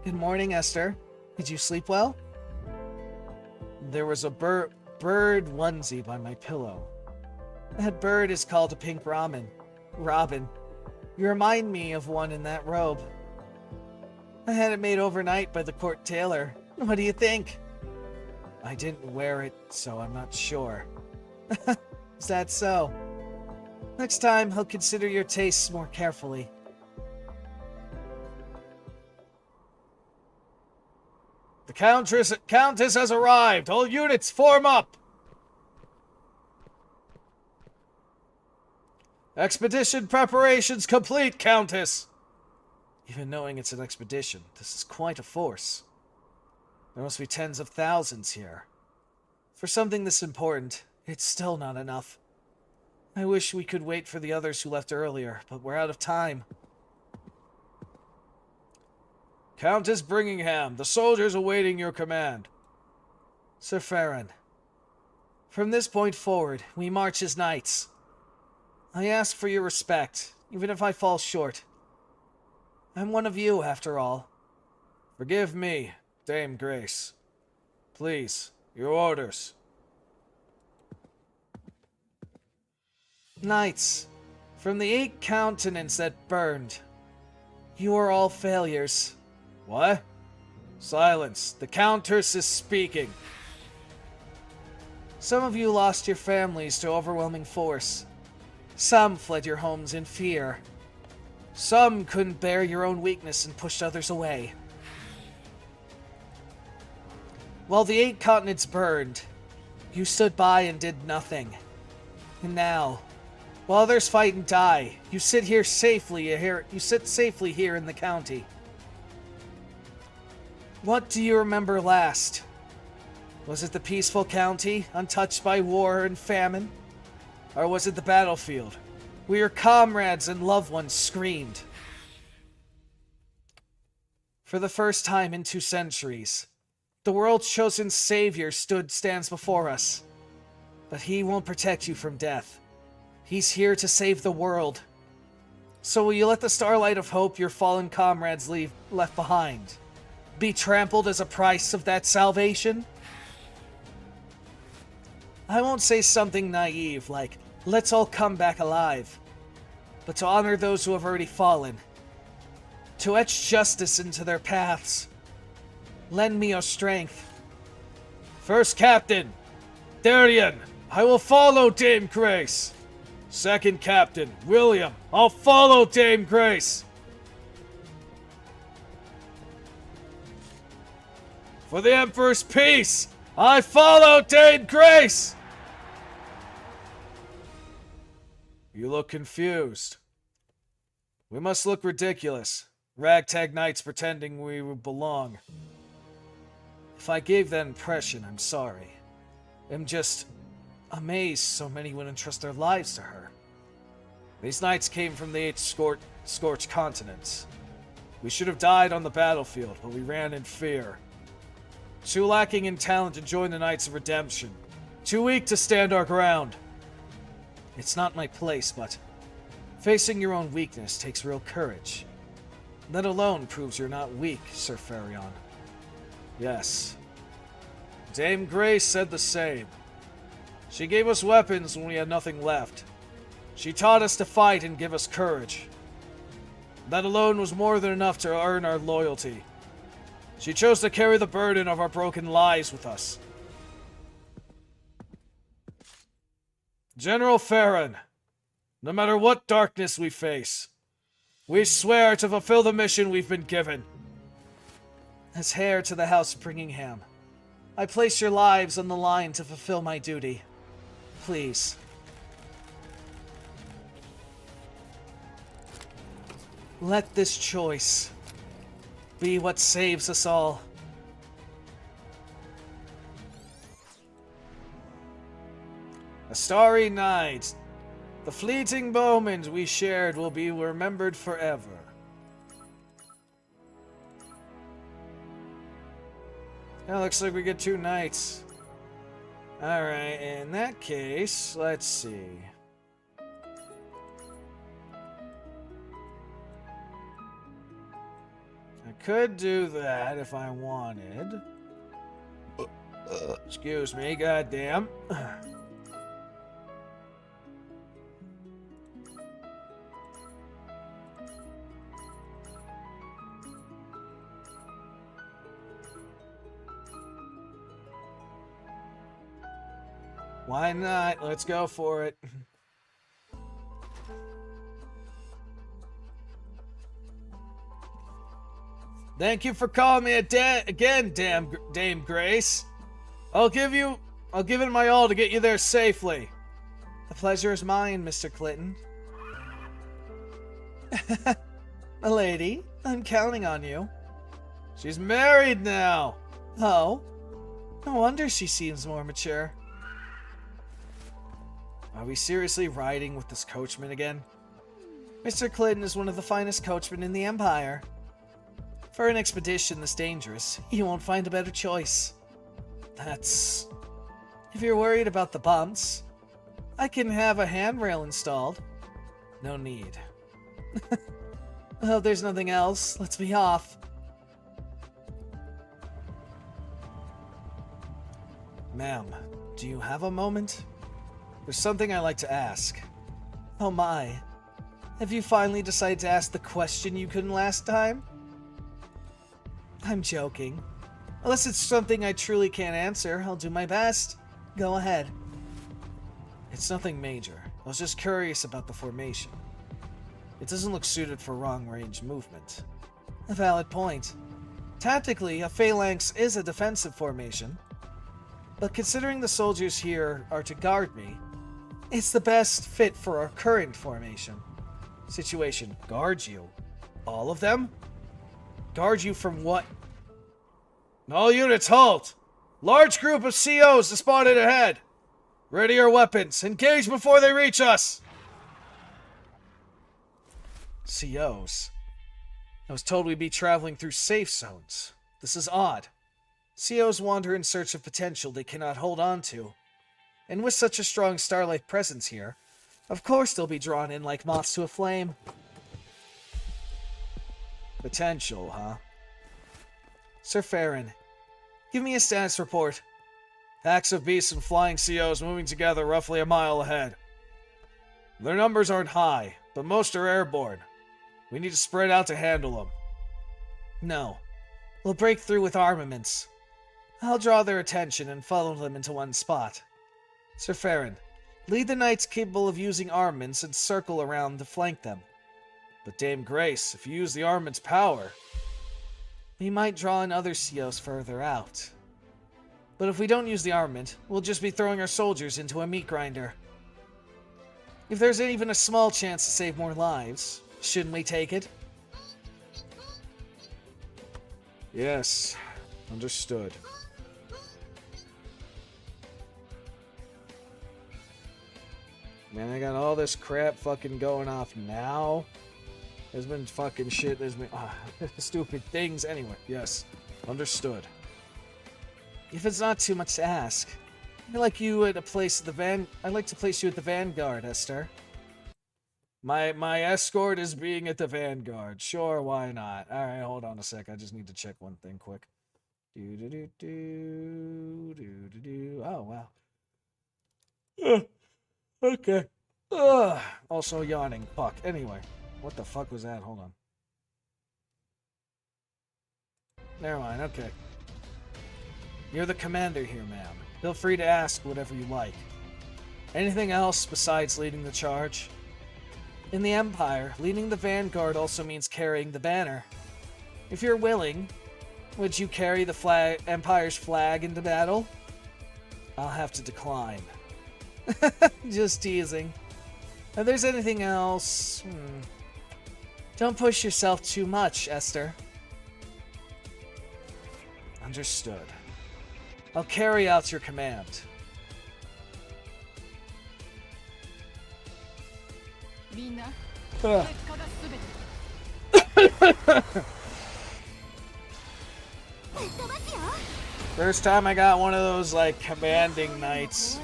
Good morning, Esther. Did you sleep well? There was a bird onesie by my pillow. That bird is called a pink Robin. You remind me of one in that robe. I had it made overnight by the court tailor. What do you think? I didn't wear it, so I'm not sure. Is that so? Next time, I'll consider your tastes more carefully. The Countess has arrived! All units, form up! Expedition preparations complete, Countess! Even knowing it's an expedition, this is quite a force. There must be tens of thousands here. For something this important, it's still not enough. I wish we could wait for the others who left earlier, but we're out of time. Countess Bringingham, the soldiers awaiting your command. Sir Farron, from this point forward, we march as knights. I ask for your respect, even if I fall short. I'm one of you, after all. Forgive me, Dame Grace. Please, your orders. Knights, from the 8 continents that burned, you are all failures. What? Silence. The Countess is speaking. Some of you lost your families to overwhelming force. Some fled your homes in fear. Some couldn't bear your own weakness and pushed others away. While the 8 continents burned, you stood by and did nothing. And now, while others fight and die, you sit safely here in the county. What do you remember last? Was it the peaceful county, untouched by war and famine? Or was it the battlefield, where your comrades and loved ones screamed? For the first time in 2 centuries, the world's chosen savior stands before us. But he won't protect you from death. He's here to save the world. So will you let the starlight of hope your fallen comrades left behind be trampled as a price of that salvation? I won't say something naive like, let's all come back alive, but to honor those who have already fallen, to etch justice into their paths. Lend me your strength. First Captain, Darian, I will follow Dame Grace. Second Captain, William, I'll follow Dame Grace. For the Emperor's peace, I follow Dame Grace. You look confused. We must look ridiculous. Ragtag knights pretending we belong. If I gave that impression, I'm sorry. I'm just amazed so many would entrust their lives to her. These knights came from the 8 scorched continents. We should have died on the battlefield, but we ran in fear. Too lacking in talent to join the Knights of Redemption. Too weak to stand our ground. It's not my place, but facing your own weakness takes real courage. That alone proves you're not weak, Sir Farion. Yes. Dame Grace said the same. She gave us weapons when we had nothing left. She taught us to fight and give us courage. That alone was more than enough to earn our loyalty. She chose to carry the burden of our broken lives with us. General Farron, no matter what darkness we face, we swear to fulfill the mission we've been given. As heir to the House of Bringingham, I place your lives on the line to fulfill my duty. Please. Let this choice be what saves us all. A starry night. The fleeting moment we shared will be remembered forever. Now looks like we get 2 nights. Alright, in that case, let's see. I could do that if I wanted. Excuse me, goddamn. Why not? Let's go for it. Thank you for calling me again, Dame Grace. I'll give it my all to get you there safely. The pleasure is mine, Mr. Clinton. Milady, I'm counting on you. She's married now. Oh? No wonder she seems more mature. Are we seriously riding with this coachman again? Mr. Clinton is one of the finest coachmen in the Empire. For an expedition this dangerous, you won't find a better choice. That's... If you're worried about the bumps, I can have a handrail installed. No need. Oh, there's nothing else. Let's be off. Ma'am, do you have a moment? There's something I'd like to ask. Oh my. Have you finally decided to ask the question you couldn't last time? I'm joking. Unless it's something I truly can't answer, I'll do my best. Go ahead. It's nothing major. I was just curious about the formation. It doesn't look suited for long-range movement. A valid point. Tactically, a phalanx is a defensive formation. But considering the soldiers here are to guard me, it's the best fit for our current formation. Situation. Guard you? All of them? Guard you from what? All units, halt! Large group of COs is spotted ahead! Ready your weapons! Engage before they reach us! COs? I was told we'd be traveling through safe zones. This is odd. COs wander in search of potential they cannot hold on to. And with such a strong Starlight presence here, of course they'll be drawn in like moths to a flame. Potential, huh? Sir Farron, give me a status report. Packs of beasts and flying COs moving together roughly a mile ahead. Their numbers aren't high, but most are airborne. We need to spread out to handle them. No. We'll break through with armaments. I'll draw their attention and funnel them into one spot. Sir Farron, lead the knights capable of using armaments and circle around to flank them. But Dame Grace, if you use the armament's power... We might draw in other COs further out. But if we don't use the armament, we'll just be throwing our soldiers into a meat grinder. If there's even a small chance to save more lives, shouldn't we take it? Yes, understood. Man, I got all this crap fucking going off now. There's been fucking shit, there's been stupid things. Anyway, yes, understood. If it's not too much to ask, I'd like you at a place at the I'd like to place you at the Vanguard, Esther. My escort is being at the Vanguard. Sure, why not? All right, hold on a sec. I just need to check one thing quick. Oh wow. Okay. Also yawning. Fuck. Anyway, what the fuck was that? Hold on. Never mind. Okay. You're the commander here, ma'am. Feel free to ask whatever you like. Anything else besides leading the charge? In the Empire, leading the Vanguard also means carrying the banner. If you're willing, would you carry the Empire's flag into battle? I'll have to decline. Just teasing. If there's anything else... Don't push yourself too much, Esther. Understood. I'll carry out your command. First time I got one of those, like, commanding knights.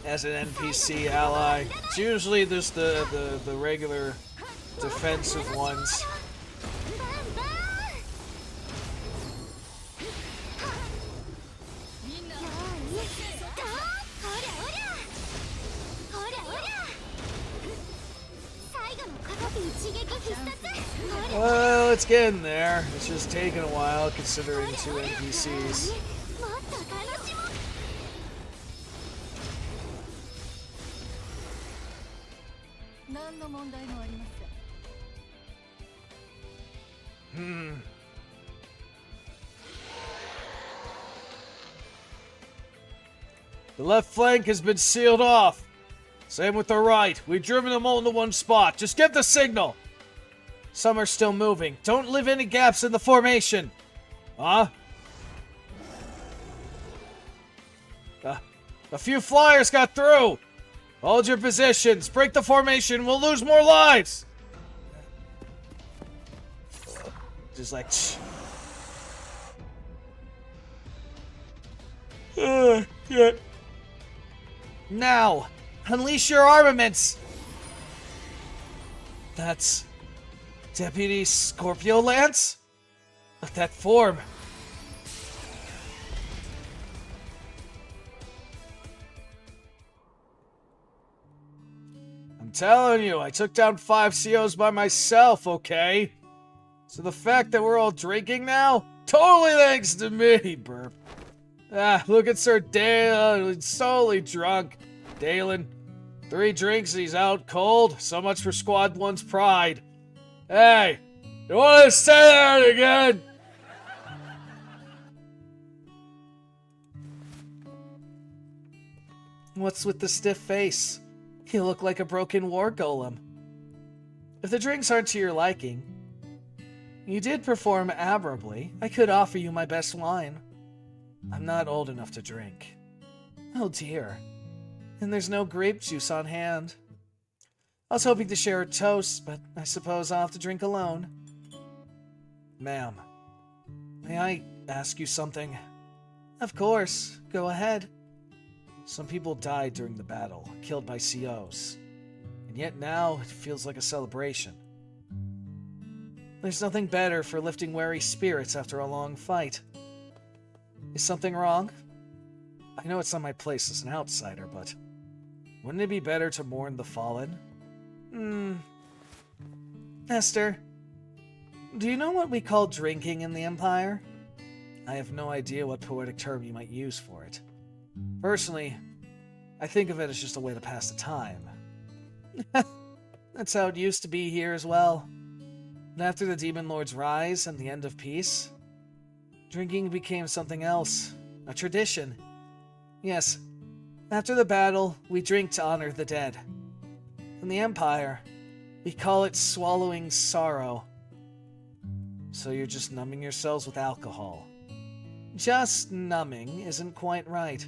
As an NPC ally. It's usually just the regular defensive ones. Well, it's getting there. It's just taking a while considering two NPCs. The left flank has been sealed off. Same with the right. We've driven them all into one spot. Just give the signal. Some are still moving. Don't leave any gaps in the formation. Huh? A few flyers got through. Hold your positions. Break the formation. We'll lose more lives. Just like... Now, unleash your armaments! That's Deputy Scorpio Lance? But that form. I'm telling you, I took down 5 COs by myself, okay? So the fact that we're all drinking now? Totally thanks to me, burp. Look at Sir Dalen, he's solely drunk. Dalen, 3 drinks and he's out cold. So much for Squad 1's pride. Hey, you want to say that again? What's with the stiff face? You look like a broken war golem. If the drinks aren't to your liking, you did perform admirably. I could offer you my best wine. I'm not old enough to drink. Oh dear. And there's no grape juice on hand. I was hoping to share a toast, but I suppose I'll have to drink alone. Ma'am, may I ask you something? Of course. Go ahead. Some people died during the battle, killed by COs. And yet now it feels like a celebration. There's nothing better for lifting weary spirits after a long fight. Is something wrong? I know it's not my place as an outsider, but wouldn't it be better to mourn the fallen? Esther, do you know what we call drinking in the Empire? I have no idea what poetic term you might use for it. Personally, I think of it as just a way to pass the time. That's how it used to be here as well. And after the Demon Lord's rise and the end of peace, drinking became something else, a tradition. Yes, after the battle, we drink to honor the dead. In the Empire, we call it swallowing sorrow. So you're just numbing yourselves with alcohol. Just numbing isn't quite right.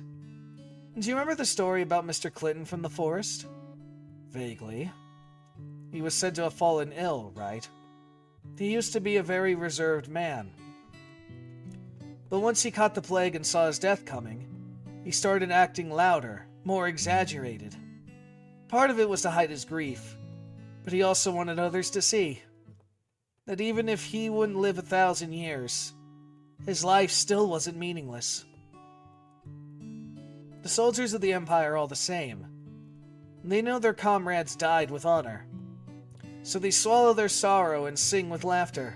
Do you remember the story about Mr. Clinton from the forest? Vaguely. He was said to have fallen ill, right? He used to be a very reserved man. But once he caught the plague and saw his death coming, he started acting louder, more exaggerated. Part of it was to hide his grief, but he also wanted others to see that even if he wouldn't live 1,000 years, his life still wasn't meaningless. The soldiers of the Empire are all the same. They know their comrades died with honor, so they swallow their sorrow and sing with laughter.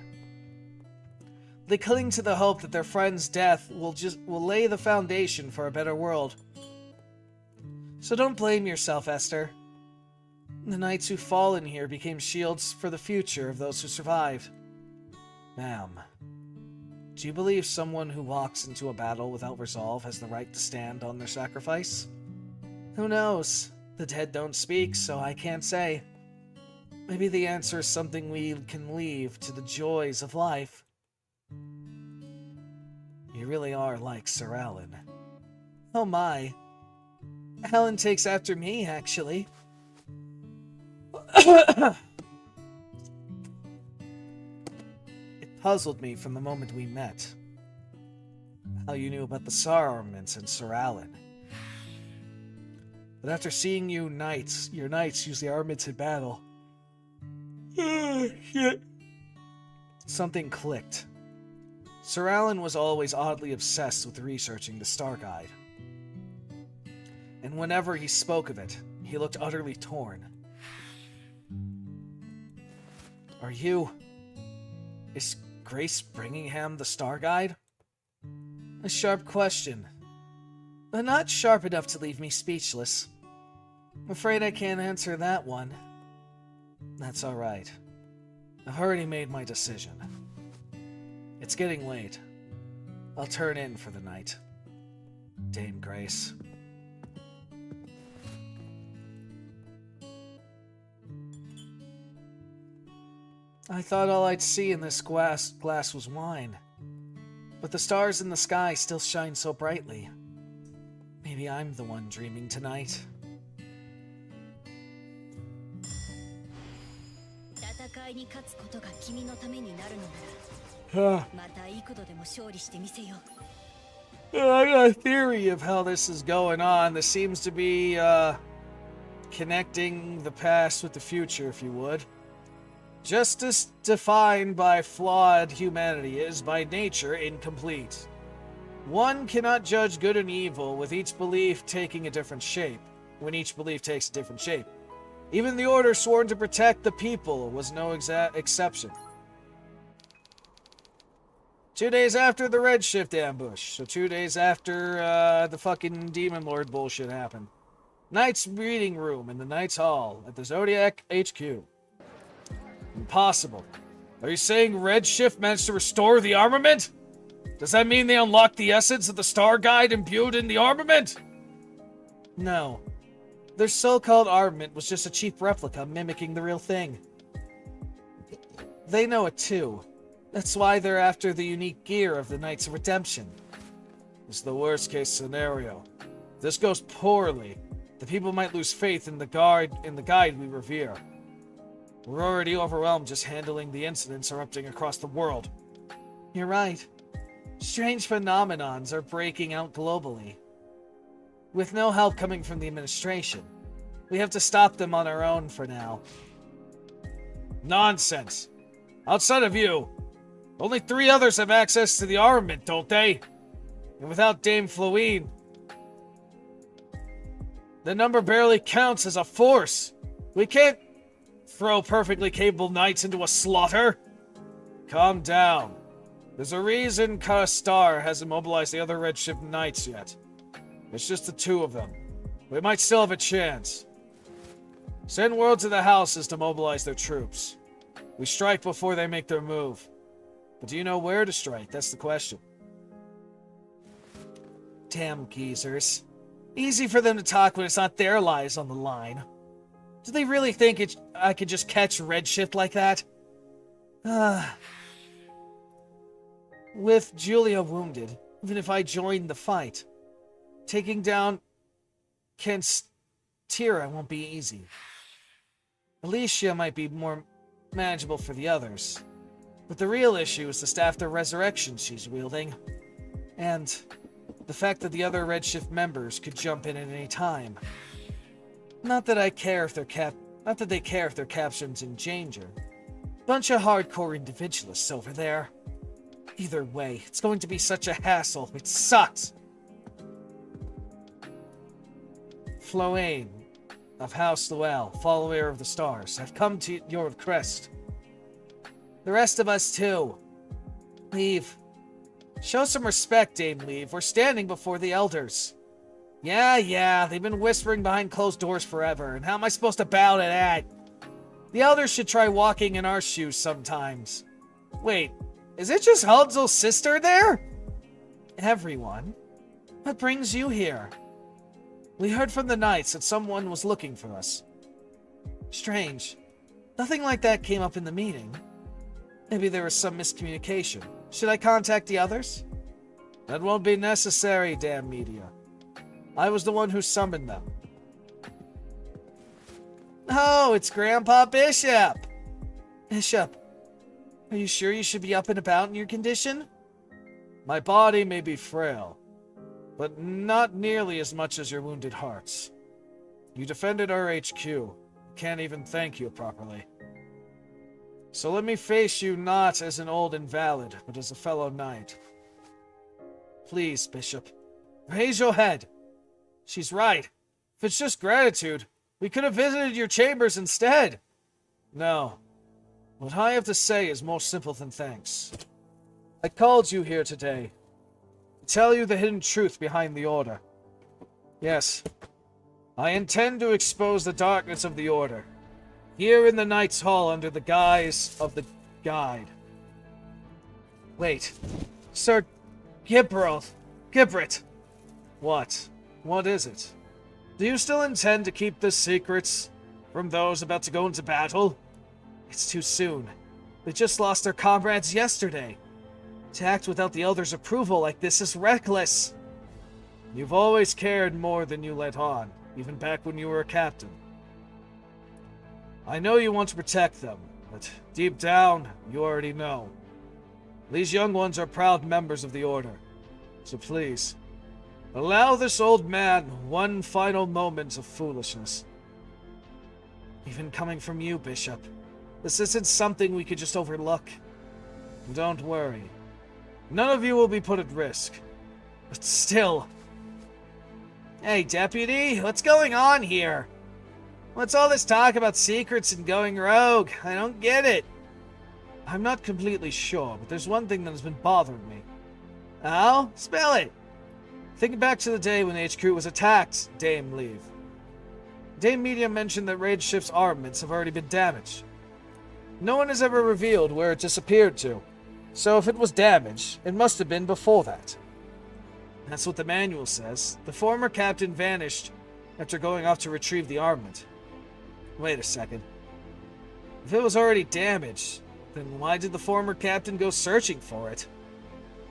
They cling to the hope that their friend's death will lay the foundation for a better world. So don't blame yourself, Esther. The knights who fallen here became shields for the future of those who survived. Ma'am, do you believe someone who walks into a battle without resolve has the right to stand on their sacrifice? Who knows? The dead don't speak, so I can't say. Maybe the answer is something we can leave to the joys of life. You really are like Sir Alan. Oh my. Alan takes after me, actually. It puzzled me from the moment we met. How you knew about the SAR armaments and Sir Alan. But after seeing your knights use the armaments in battle, shit. Something clicked. Sir Alan was always oddly obsessed with researching the Star Guide. And whenever he spoke of it, he looked utterly torn. Is Grace Bringingham the Star Guide? A sharp question, but not sharp enough to leave me speechless. I'm afraid I can't answer that one. That's alright. I've already made my decision. It's getting late. I'll turn in for the night. Dame Grace. I thought all I'd see in this glass was wine. But the stars in the sky still shine so brightly. Maybe I'm the one dreaming tonight. I got a theory of how this is going on. This seems to be, connecting the past with the future, if you would. Justice defined by flawed humanity is by nature incomplete. One cannot judge good and evil with each belief taking a different shape, when each belief takes a different shape. Even the order sworn to protect the people was no exception. 2 days after the Redshift ambush, so 2 days after the fucking Demon Lord bullshit happened. Knight's reading room in the Knight's Hall at the Zodiac HQ. Impossible. Are you saying Redshift managed to restore the armament? Does that mean they unlocked the essence of the Star Guide imbued in the armament? No. Their so-called armament was just a cheap replica mimicking the real thing. They know it too. That's why they're after the unique gear of the Knights of Redemption. It's the worst-case scenario. If this goes poorly, the people might lose faith in the guide we revere. We're already overwhelmed just handling the incidents erupting across the world. You're right. Strange phenomenons are breaking out globally. With no help coming from the administration, we have to stop them on our own for now. Nonsense. Outside of you, only 3 others have access to the armament, don't they? And without Dame Floine, the number barely counts as a force. We can't throw perfectly capable knights into a slaughter. Calm down. There's a reason Kastar hasn't mobilized the other Redshift knights yet. It's just the 2 of them. We might still have a chance. Send word to the houses to mobilize their troops. We strike before they make their move. But do you know where to strike? That's the question. Damn geezers. Easy for them to talk when it's not their lives on the line. Do they really think I could just catch Redshift like that? With Julia wounded, even if I joined the fight, taking down Tira won't be easy. Alicia might be more manageable for the others, but the real issue is the staff the resurrection she's wielding, and the fact that the other Redshift members could jump in at any time. Not that they care if their captain's in danger. Bunch of hardcore individualists over there. Either way, it's going to be such a hassle. It sucks. Floine of House Luell, follower of the stars, have come to your request. The rest of us too. Leave. Show some respect, Dame Leave. We're standing before the elders. Yeah, they've been whispering behind closed doors forever, and how am I supposed to bow to that? The elders should try walking in our shoes sometimes. Wait, is it just Hudzil's sister there? Everyone? What brings you here? We heard from the knights that someone was looking for us. Strange. Nothing like that came up in the meeting. Maybe there was some miscommunication. Should I contact the others? That won't be necessary, damn media. I was the one who summoned them. Oh, it's Grandpa Bishop! Bishop, are you sure you should be up and about in your condition? My body may be frail, but not nearly as much as your wounded hearts. You defended our HQ. Can't even thank you properly. So let me face you not as an old invalid, but as a fellow knight. Please, Bishop. Raise your head. She's right. If it's just gratitude, we could have visited your chambers instead. No. What I have to say is more simple than thanks. I called you here today to tell you the hidden truth behind the Order. Yes, I intend to expose the darkness of the Order, here in the Knight's Hall under the guise of the Guide. Wait, Sir Gibrit. What? What is it? Do you still intend to keep the secrets from those about to go into battle? It's too soon. They just lost their comrades yesterday. To act without the Elder's approval like this is reckless. You've always cared more than you let on, even back when you were a captain. I know you want to protect them, but deep down, you already know. These young ones are proud members of the Order. So please, allow this old man one final moment of foolishness. Even coming from you, Bishop. This isn't something we could just overlook. Don't worry. None of you will be put at risk. But still... Hey, Deputy, what's going on here? What's all this talk about secrets and going rogue? I don't get it. I'm not completely sure, but there's one thing that has been bothering me. Oh? Spell it! Think back to the day when HQ was attacked, Dame Leave. Dame Media mentioned that Raid Shift's armaments have already been damaged. No one has ever revealed where it disappeared to, so if it was damaged, it must have been before that. That's what the manual says. The former captain vanished after going off to retrieve the armament. Wait a second. If it was already damaged, then why did the former captain go searching for it?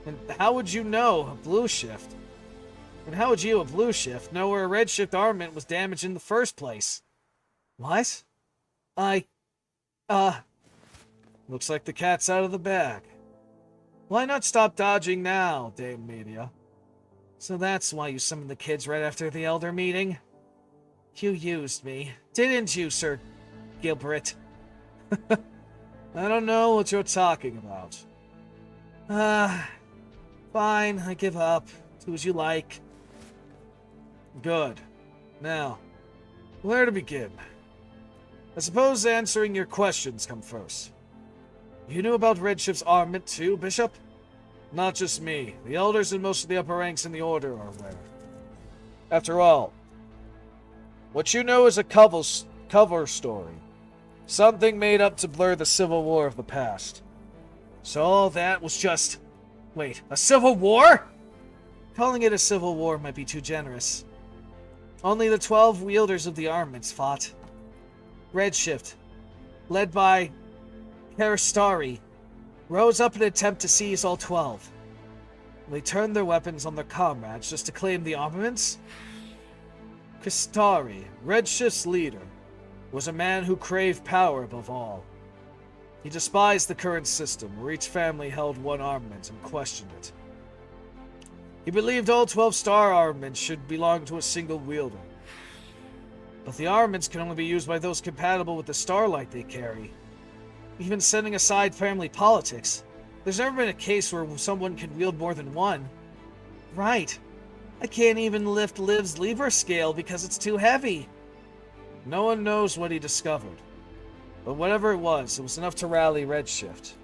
And how would you know a blue shift? And how would you, a blue shift, know where a red shift armament was damaged in the first place? What? Looks like the cat's out of the bag. Why not stop dodging now, Dame Media? So that's why you summoned the kids right after the Elder meeting? You used me, didn't you, Sir Gilbert? I don't know what you're talking about. Fine, I give up. Do as you like. Good. Now, where to begin? I suppose answering your questions come first. You knew about Red Shift's armament too, Bishop? Not just me. The elders and most of the upper ranks in the Order are aware. After all, what you know is a cover story. Something made up to blur the Civil War of the past. So all that was just... Wait, a civil war? Calling it a civil war might be too generous. Only the 12 wielders of the armaments fought. Redshift, led by Karastari, rose up in an attempt to seize all 12. They turned their weapons on their comrades just to claim the armaments. Kastari, Redshift's leader, was a man who craved power above all. He despised the current system, where each family held one armament and questioned it. He believed all 12-star armaments should belong to a single wielder. But the armaments can only be used by those compatible with the starlight they carry. Even setting aside family politics, there's never been a case where someone can wield more than one. Right. I can't even lift Liv's Libra scale because it's too heavy. No one knows what he discovered. But whatever it was enough to rally Redshift.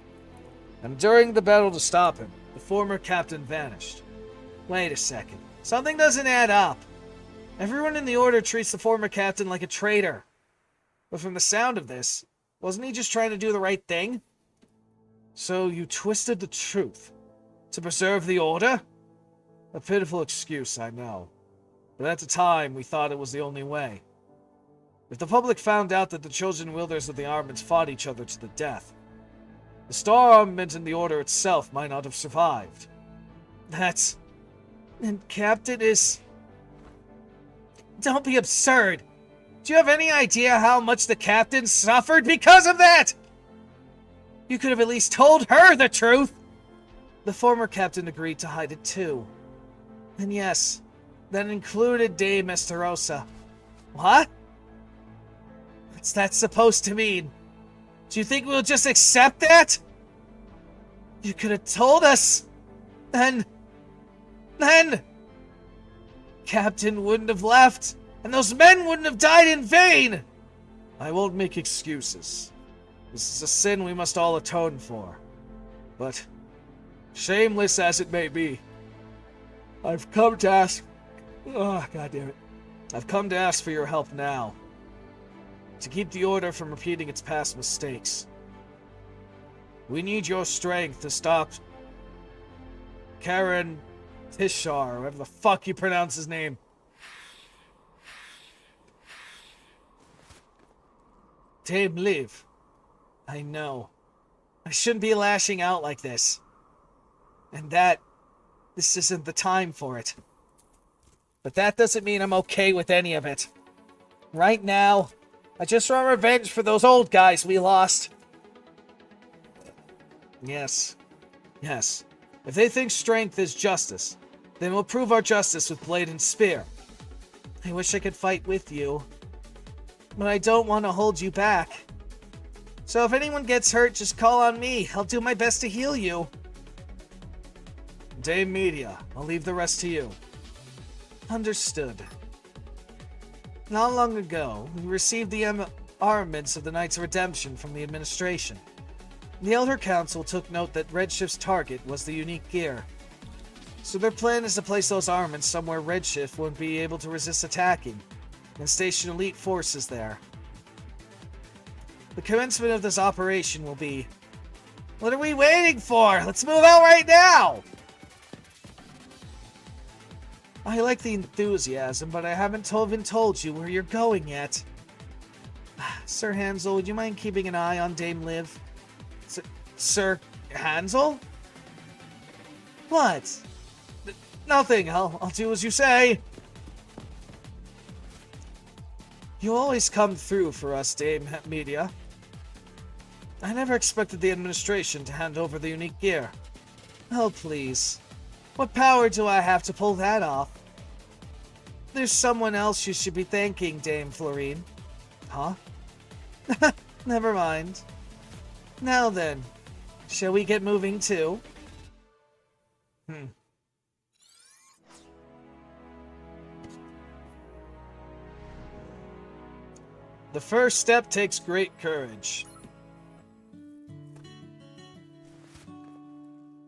And during the battle to stop him, the former captain vanished. Wait a second. Something doesn't add up. Everyone in the Order treats the former captain like a traitor. But from the sound of this, wasn't he just trying to do the right thing? So you twisted the truth to preserve the Order? A pitiful excuse, I know. But at the time, we thought it was the only way. If the public found out that the chosen wielders of the armaments fought each other to the death, the star armament and the Order itself might not have survived. That's... And Captain is... Don't be absurd! Do you have any idea how much the Captain suffered because of that? You could have at least told her the truth! The former Captain agreed to hide it too. And yes, that included Dame Esterosa. What? What's that supposed to mean? Do you think we'll just accept that? You could have told us! Then... Captain wouldn't have left, and those men wouldn't have died in vain! I won't make excuses. This is a sin we must all atone for. But, shameless as it may be, I've come to ask... Oh, goddammit. I've come to ask for your help now. To keep the Order from repeating its past mistakes. We need your strength to stop... Karen... Tishar, whatever the fuck you pronounce his name. Dame Liv. I know. I shouldn't be lashing out like this. And this isn't the time for it. But that doesn't mean I'm okay with any of it. Right now, I just want revenge for those old guys we lost. Yes. Yes. If they think strength is justice, then we'll prove our justice with blade and spear. I wish I could fight with you, but I don't want to hold you back. So if anyone gets hurt, just call on me. I'll do my best to heal you. Dame Media, I'll leave the rest to you. Understood. Not long ago, we received the armaments of the Knights of Redemption from the administration. The Elder Council took note that Redshift's target was the unique gear. So their plan is to place those armaments somewhere Redshift won't be able to resist attacking, and station elite forces there. The commencement of this operation will be... What are we waiting for? Let's move out right now! I like the enthusiasm, but I haven't even told you where you're going yet. Sir Hansel, would you mind keeping an eye on Dame Liv? Sir Hansel? What? Nothing. I'll do as you say. You always come through for us, Dame Media. I never expected the administration to hand over the unique gear. Oh, please. What power do I have to pull that off? There's someone else you should be thanking, Dame Florine. Huh? Never mind. Now then, shall we get moving too? The first step takes great courage.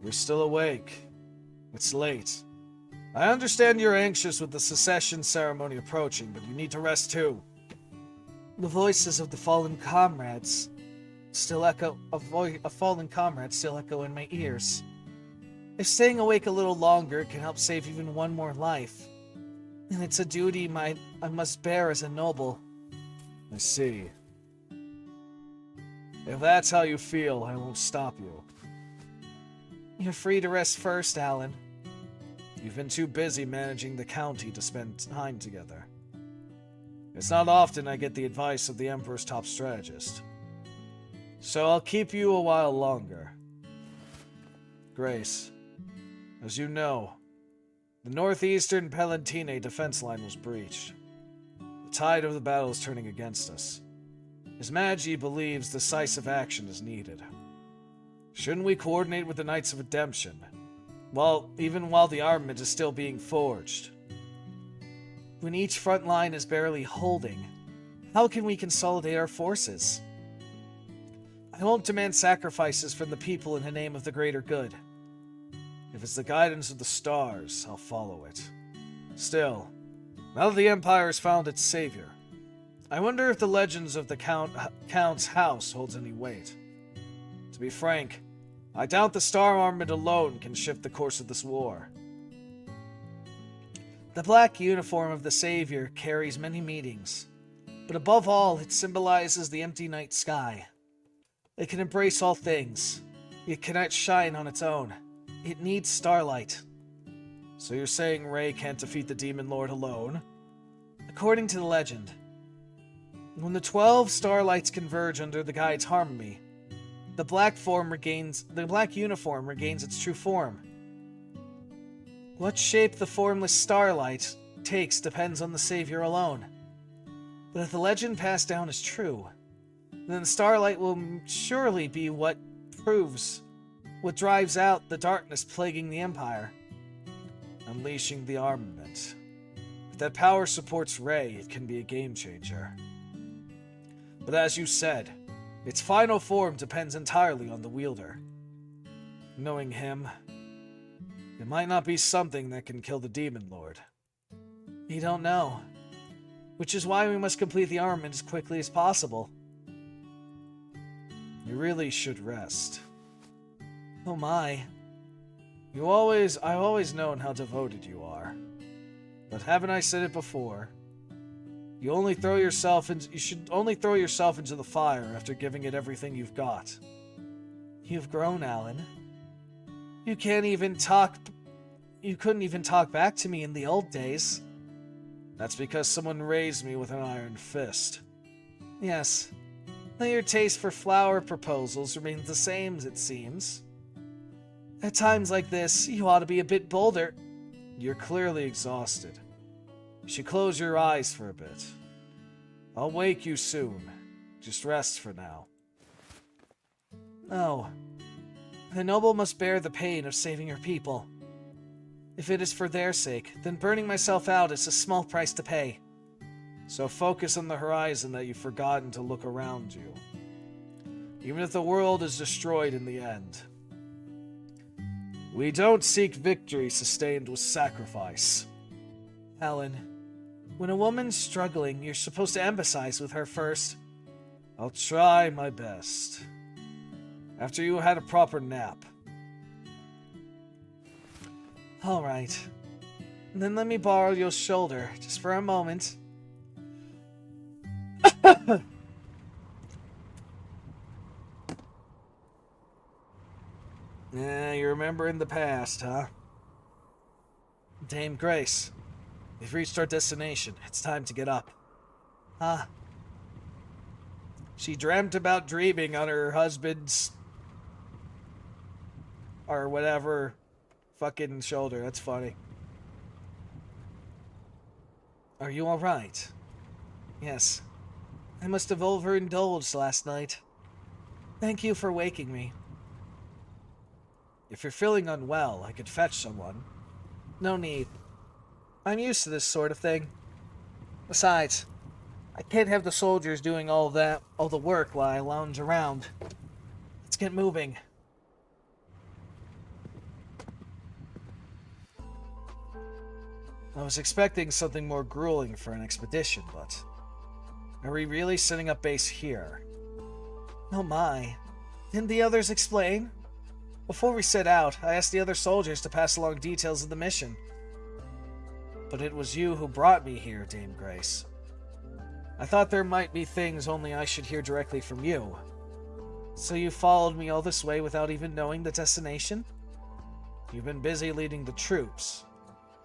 You're still awake. It's late. I understand you're anxious with the secession ceremony approaching, but you need to rest too. The voices of the fallen comrades still echo. A fallen comrade still echo in my ears. If staying awake a little longer can help save even one more life, then it's a duty I must bear as a noble. I see. If that's how you feel, I won't stop you. You're free to rest first, Alan. You've been too busy managing the county to spend time together. It's not often I get the advice of the Emperor's top strategist. So I'll keep you a while longer. Grace, as you know, the northeastern Palantine defense line was breached. The tide of the battle is turning against us. His Majesty believes decisive action is needed. Shouldn't we coordinate with the Knights of Redemption? Well, even while the armament is still being forged. When each front line is barely holding, how can we consolidate our forces? I won't demand sacrifices from the people in the name of the greater good. If it's the guidance of the stars, I'll follow it. Still, now that the Empire has found its savior, I wonder if the legends of the Count's house holds any weight. To be frank, I doubt the star armament alone can shift the course of this war. The black uniform of the Savior carries many meanings, but above all, it symbolizes the empty night sky. It can embrace all things. It cannot shine on its own. It needs starlight. So you're saying Rey can't defeat the Demon Lord alone? According to the legend, when the 12 starlights converge under the Guide's harmony, the black uniform regains its true form. What shape the formless starlight takes depends on the Savior alone. But if the legend passed down is true, then the starlight will surely be what drives out the darkness plaguing the Empire. Unleashing the armament. If that power supports Rey, it can be a game changer. But as you said, its final form depends entirely on the wielder. Knowing him, it might not be something that can kill the Demon Lord. We don't know. Which is why we must complete the armament as quickly as possible. You really should rest. Oh my. I've always known how devoted you are. But haven't I said it before? You should only throw yourself into the fire after giving it everything you've got. You've grown, Alan. You couldn't even talk back to me in the old days. That's because someone raised me with an iron fist. Yes. Though your taste for flower proposals remains the same, it seems. At times like this, you ought to be a bit bolder. You're clearly exhausted. You should close your eyes for a bit. I'll wake you soon. Just rest for now. Oh, the noble must bear the pain of saving her people. If it is for their sake, then burning myself out is a small price to pay. So focus on the horizon that you've forgotten to look around you. Even if the world is destroyed in the end. We don't seek victory sustained with sacrifice. Alan, when a woman's struggling, you're supposed to empathize with her first. I'll try my best. After you had a proper nap. All right. Then let me borrow your shoulder, just for a moment. You remember in the past, huh? Dame Grace, we've reached our destination. It's time to get up. Ah. She dreamt about dreaming on her husband's... or whatever... fucking shoulder. That's funny. Are you alright? Yes. I must have overindulged last night. Thank you for waking me. If you're feeling unwell, I could fetch someone. No need. I'm used to this sort of thing. Besides, I can't have the soldiers doing all the work while I lounge around. Let's get moving. I was expecting something more grueling for an expedition, but... Are we really setting up base here? Oh my. Didn't the others explain? Before we set out, I asked the other soldiers to pass along details of the mission. But it was you who brought me here, Dame Grace. I thought there might be things only I should hear directly from you. So you followed me all this way without even knowing the destination? You've been busy leading the troops.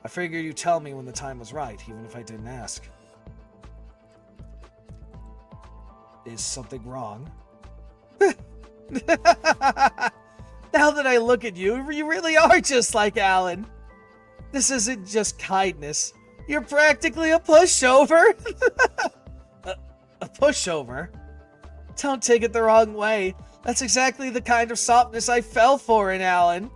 I figured you'd tell me when the time was right, even if I didn't ask. Is something wrong? Now that I look at you, you really are just like Alan. This isn't just kindness. You're practically a pushover. A pushover? Don't take it the wrong way. That's exactly the kind of softness I fell for in Alan.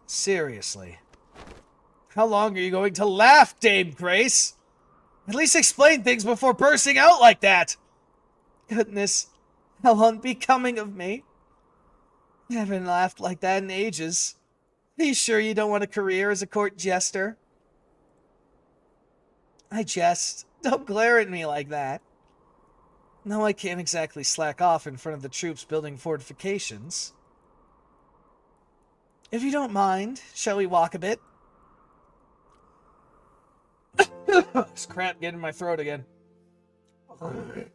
Seriously. How long are you going to laugh, Dame Grace? At least explain things before bursting out like that. Goodness, how unbecoming of me. I haven't laughed like that in ages. Are you sure you don't want a career as a court jester? I jest. Don't glare at me like that. No, I can't exactly slack off in front of the troops building fortifications. If you don't mind, shall we walk a bit? This crap getting in my throat again. I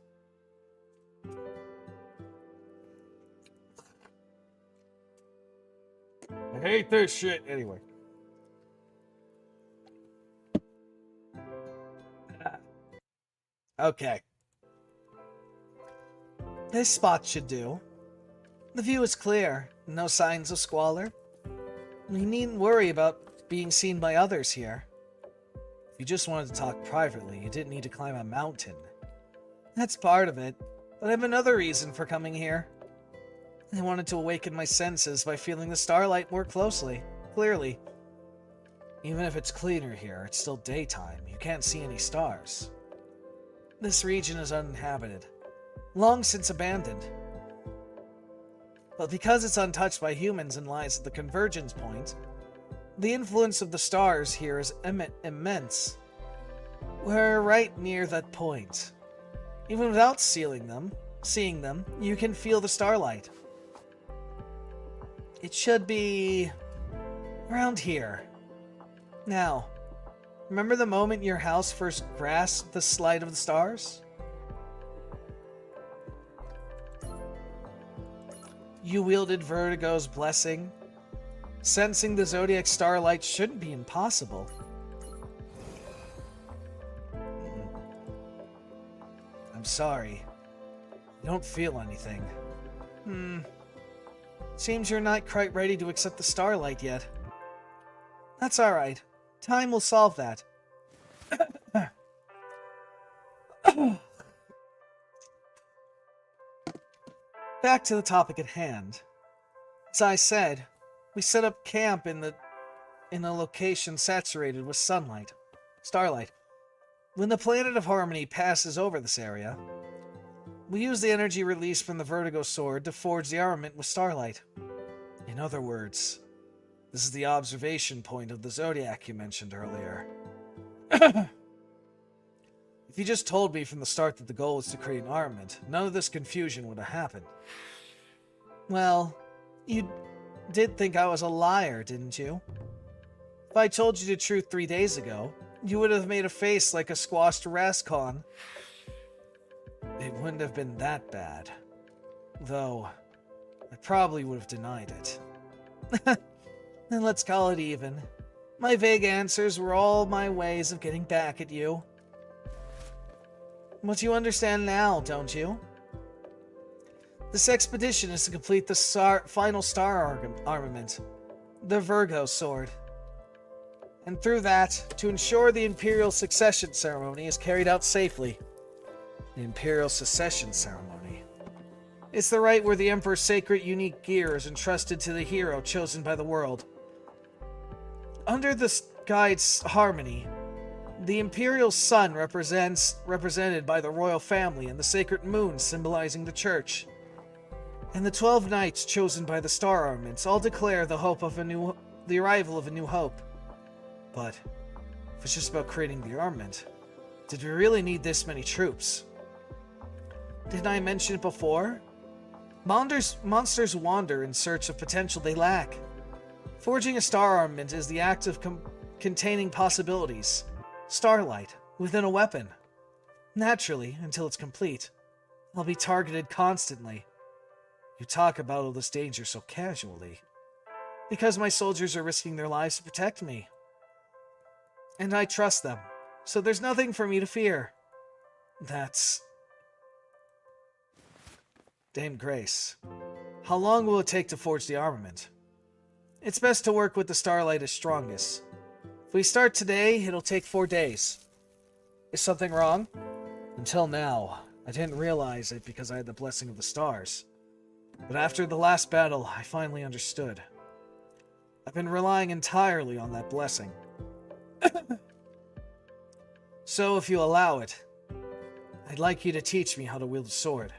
hate this shit. Anyway. Okay. This spot should do. The view is clear. No signs of squalor. We needn't worry about being seen by others here. If you just wanted to talk privately, you didn't need to climb a mountain. That's part of it, but I have another reason for coming here. I wanted to awaken my senses by feeling the starlight more clearly. Even if it's cleaner here, it's still daytime. You can't see any stars. This region is uninhabited, long since abandoned. But because it's untouched by humans and lies at the convergence point, the influence of the stars here is immense. We're right near that point. Even without seeing them, you can feel the starlight. It should be around here. Now, remember the moment your house first grasped the light of the stars? You wielded Vertigo's blessing. Sensing the Zodiac starlight shouldn't be impossible. I'm sorry. I don't feel anything. Seems you're not quite ready to accept the starlight yet. That's alright. Time will solve that. back to the topic at hand. As I said, we set up camp in a location saturated with starlight. When the planet of Harmony passes over this area, we use the energy released from the Vertigo Sword to forge the armament with starlight. In other words, this is the observation point of the Zodiac you mentioned earlier. If you just told me from the start that the goal was to create an armament, none of this confusion would have happened. Well, you did think I was a liar, didn't you? If I told you the truth 3 days ago, you would have made a face like a squashed Rascon. It wouldn't have been that bad. Though, I probably would have denied it. Then let's call it even. My vague answers were all my ways of getting back at you. But you understand now, don't you? This expedition is to complete the final star armament, the Virgo Sword. And through that, to ensure the Imperial Succession Ceremony is carried out safely. The Imperial Succession Ceremony. It's the rite where the Emperor's sacred unique gear is entrusted to the hero chosen by the world. Under the guide's harmony, the Imperial Sun represented by the royal family and the sacred moon symbolizing the church. And the 12 knights chosen by the star armaments all declare the arrival of a new hope. But if it's just about creating the armament, did we really need this many troops? Didn't I mention it before? Monsters wander in search of potential they lack. Forging a star armament is the act of containing possibilities. Starlight, within a weapon. Naturally, until it's complete, I'll be targeted constantly. You talk about all this danger so casually. Because my soldiers are risking their lives to protect me. And I trust them, so there's nothing for me to fear. That's... Dame Grace, how long will it take to forge the armament? It's best to work with the starlight as strongest. If we start today, it'll take 4 days. Is something wrong? Until now, I didn't realize it because I had the blessing of the stars. But after the last battle, I finally understood. I've been relying entirely on that blessing. So, if you allow it, I'd like you to teach me how to wield a sword.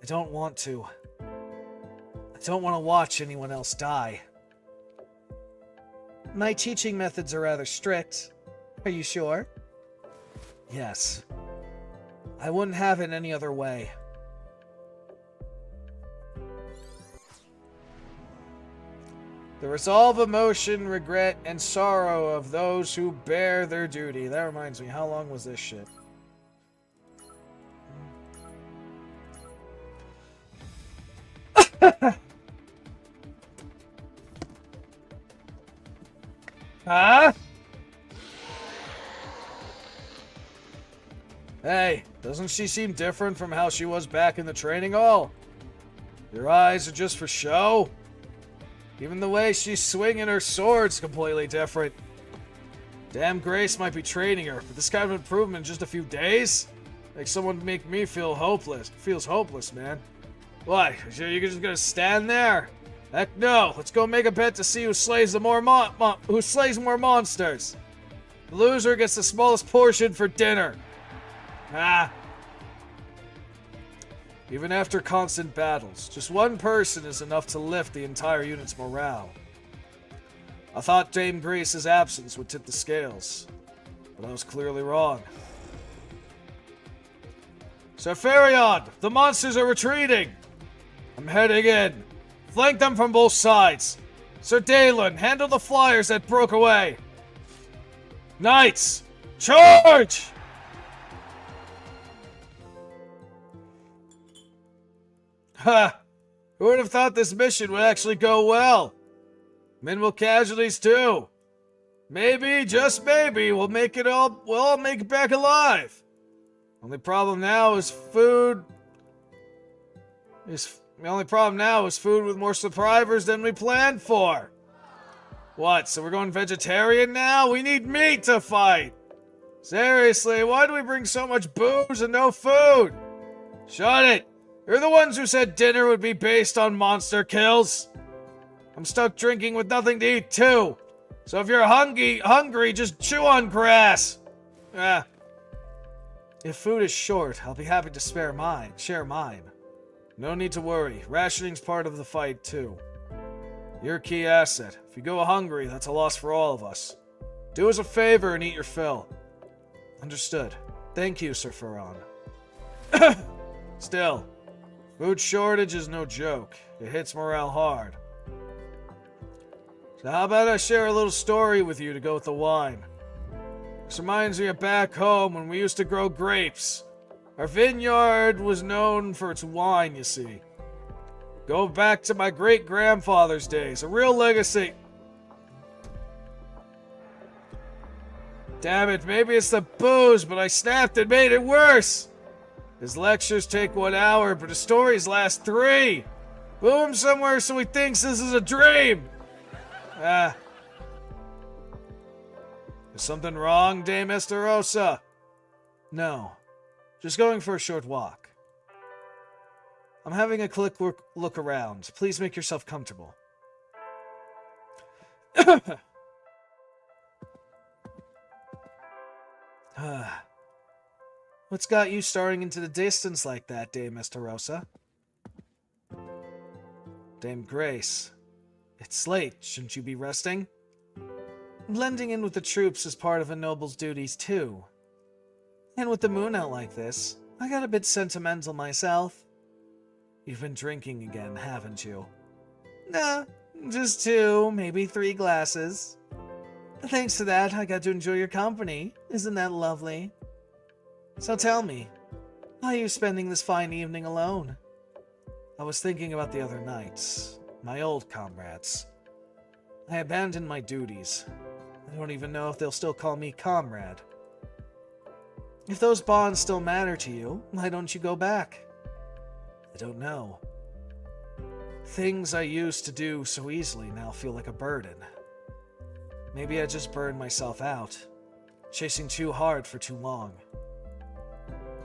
I don't want to watch anyone else die. My teaching methods are rather strict. Are you sure? Yes. I wouldn't have it any other way. The resolve, emotion, regret, and sorrow of those who bear their duty. That reminds me, how long was this shit? Huh? Hey, doesn't she seem different from how she was back in the training hall? Your eyes are just for show? Even the way she's swinging her sword's completely different. Damn Grace might be training her, but this kind of improvement in just a few days? Makes someone make me feel hopeless. Feels hopeless, man. What? You're just gonna stand there? Heck no! Let's go make a bet to see who slays more monsters. The loser gets the smallest portion for dinner. Ah. Even after constant battles, just one person is enough to lift the entire unit's morale. I thought Dame Grace's absence would tip the scales, but I was clearly wrong. Sir Farion, the monsters are retreating! I'm heading in. Flank them from both sides. Sir Dalen, handle the flyers that broke away. Knights, charge! Ha! Who would have thought this mission would actually go well? Minimal casualties too. Maybe, just maybe, we'll all make it back alive. Only problem now is food. The only problem now is food with more survivors than we planned for. What, so we're going vegetarian now? We need meat to fight! Seriously, why do we bring so much booze and no food? Shut it! You're the ones who said dinner would be based on monster kills. I'm stuck drinking with nothing to eat too. So if you're hungry, just chew on grass. Ah. If food is short, I'll be happy to share mine. No need to worry. Rationing's part of the fight too. You're a key asset. If you go hungry, that's a loss for all of us. Do us a favor and eat your fill. Understood. Thank you, Sir Ferron. Still, food shortage is no joke. It hits morale hard. So how about I share a little story with you to go with the wine? This reminds me of back home when we used to grow grapes. Our vineyard was known for its wine, you see. Go back to my great-grandfather's days. A real legacy. Damn it, maybe it's the booze, but I snapped and made it worse. His lectures take 1 hour, but his stories last 3. Boo him somewhere so he thinks this is a dream. Is something wrong, Dame Estarosa? No. Just going for a short walk. I'm having a quick look around. Please make yourself comfortable. What's got you staring into the distance like that, Dame Estarosa? Dame Grace. It's late. Shouldn't you be resting? Blending in with the troops is part of a noble's duties, too. And with the moon out like this, I got a bit sentimental myself. You've been drinking again, haven't you? Nah, just 2, maybe 3 glasses. Thanks to that, I got to enjoy your company. Isn't that lovely? So tell me, how are you spending this fine evening alone? I was thinking about the other nights, my old comrades. I abandoned my duties. I don't even know if they'll still call me comrade. If those bonds still matter to you, why don't you go back? I don't know. Things I used to do so easily now feel like a burden. Maybe I just burned myself out, chasing too hard for too long.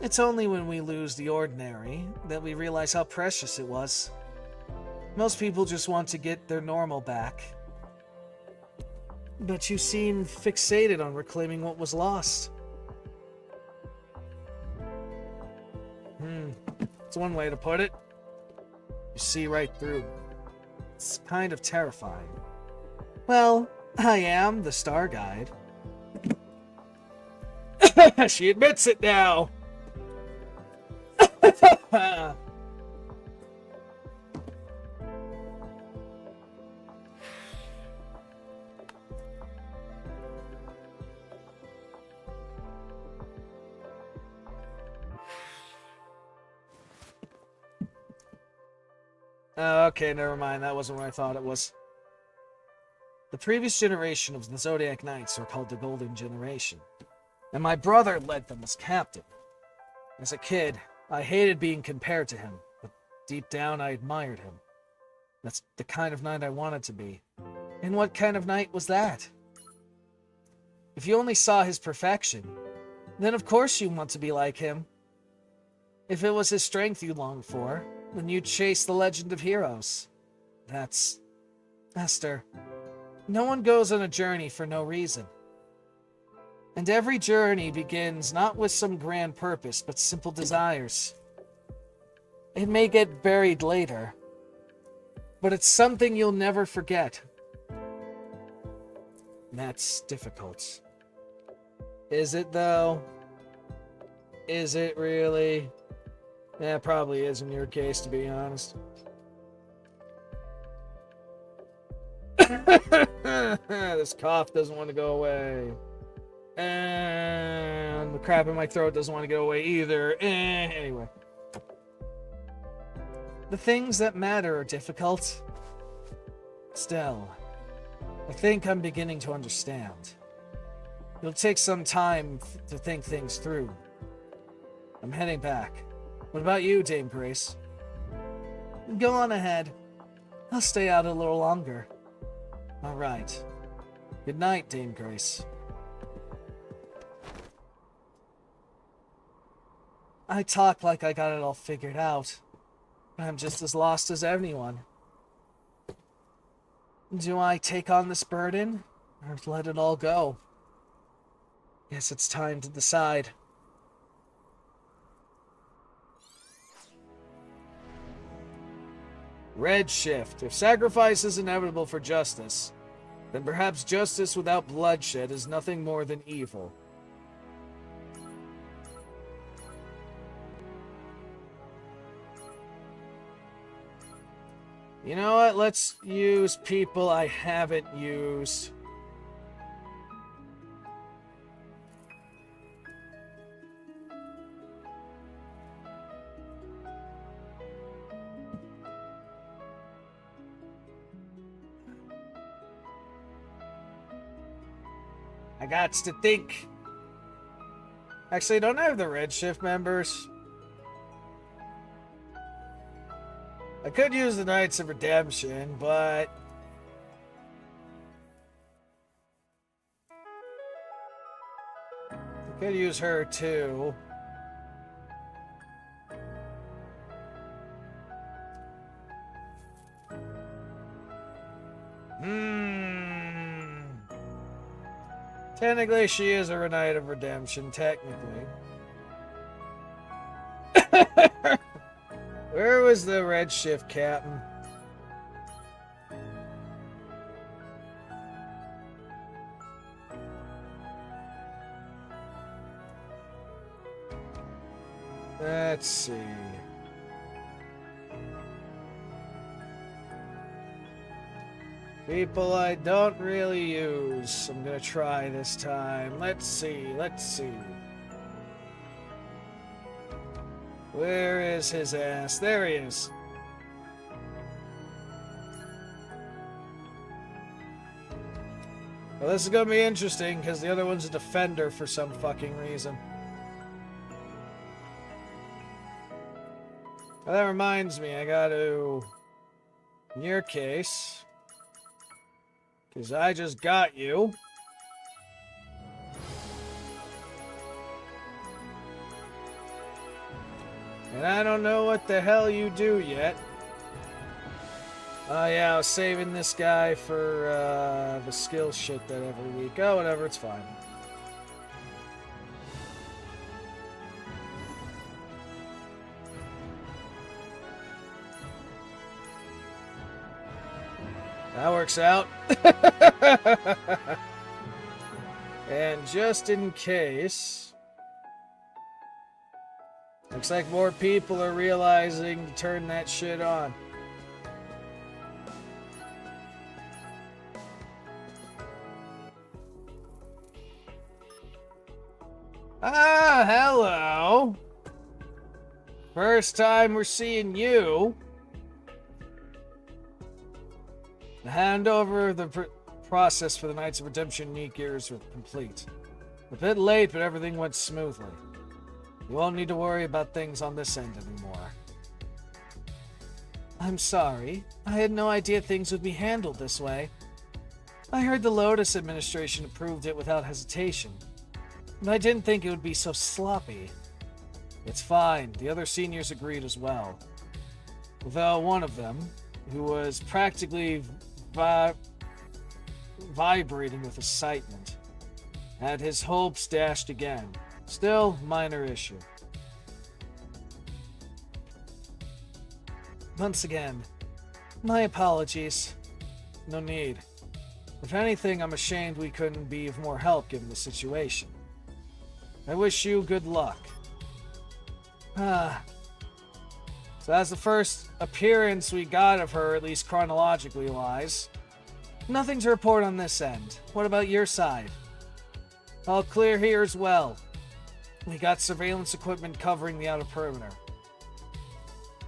It's only when we lose the ordinary that we realize how precious it was. Most people just want to get their normal back. But you seem fixated on reclaiming what was lost. That's one way to put it. You see right through. It's kind of terrifying. Well, I am the Star Guide. She admits it now. Okay, never mind. That wasn't what I thought it was. The previous generation of the Zodiac Knights are called the Golden Generation, and my brother led them as captain. As a kid, I hated being compared to him, but deep down I admired him. That's the kind of knight I wanted to be. And what kind of knight was that? If you only saw his perfection, then of course you want to be like him. If it was his strength you longed for, then you'd chase the legend of heroes. That's... Esther. No one goes on a journey for no reason. And every journey begins not with some grand purpose, but simple desires. It may get buried later, but it's something you'll never forget. That's difficult. Is it, though? Is it really? Yeah, it probably is in your case, to be honest. This cough doesn't want to go away. And the crap in my throat doesn't want to go away either. Anyway. The things that matter are difficult. Still, I think I'm beginning to understand. It'll take some time to think things through. I'm heading back. What about you, Dame Grace? Go on ahead. I'll stay out a little longer. All right. Good night, Dame Grace. I talk like I got it all figured out, I'm just as lost as anyone. Do I take on this burden, or let it all go? Guess it's time to decide. Red shift. If sacrifice is inevitable for justice, then perhaps justice without bloodshed is nothing more than evil. You know what? Let's use people I haven't used. I gots to think. Actually, don't I have the Red Shift members? I could use the Knights of Redemption, but I could use her too. Technically, she is a Knight of Redemption, technically. Where was the Red Shift captain? Let's see. People I don't really use. I'm gonna try this time. Let's see. Where is his ass? There he is. Well, this is gonna be interesting because the other one's a defender for some fucking reason. Well, that reminds me, I gotta... In your case... Because I just got you. And I don't know what the hell you do yet. Oh yeah, I was saving this guy for the skill shit that every week. Oh, whatever, it's fine. That works out. And just in case... Looks like more people are realizing to turn that shit on. Ah, hello. First time we're seeing you. The handover of the process for the Knights of Redemption unique gears were complete. A bit late, but everything went smoothly. You won't need to worry about things on this end anymore. I'm sorry. I had no idea things would be handled this way. I heard the Lotus administration approved it without hesitation. But I didn't think it would be so sloppy. It's fine. The other seniors agreed as well. Though one of them, who was practically vibrating with excitement, had his hopes dashed again. Still, minor issue. Once again, my apologies. No need. If anything, I'm ashamed we couldn't be of more help given the situation. I wish you good luck. So that's the first appearance we got of her, at least chronologically wise. Nothing to report on this end. What about your side? All clear here as well. We got surveillance equipment covering the outer perimeter.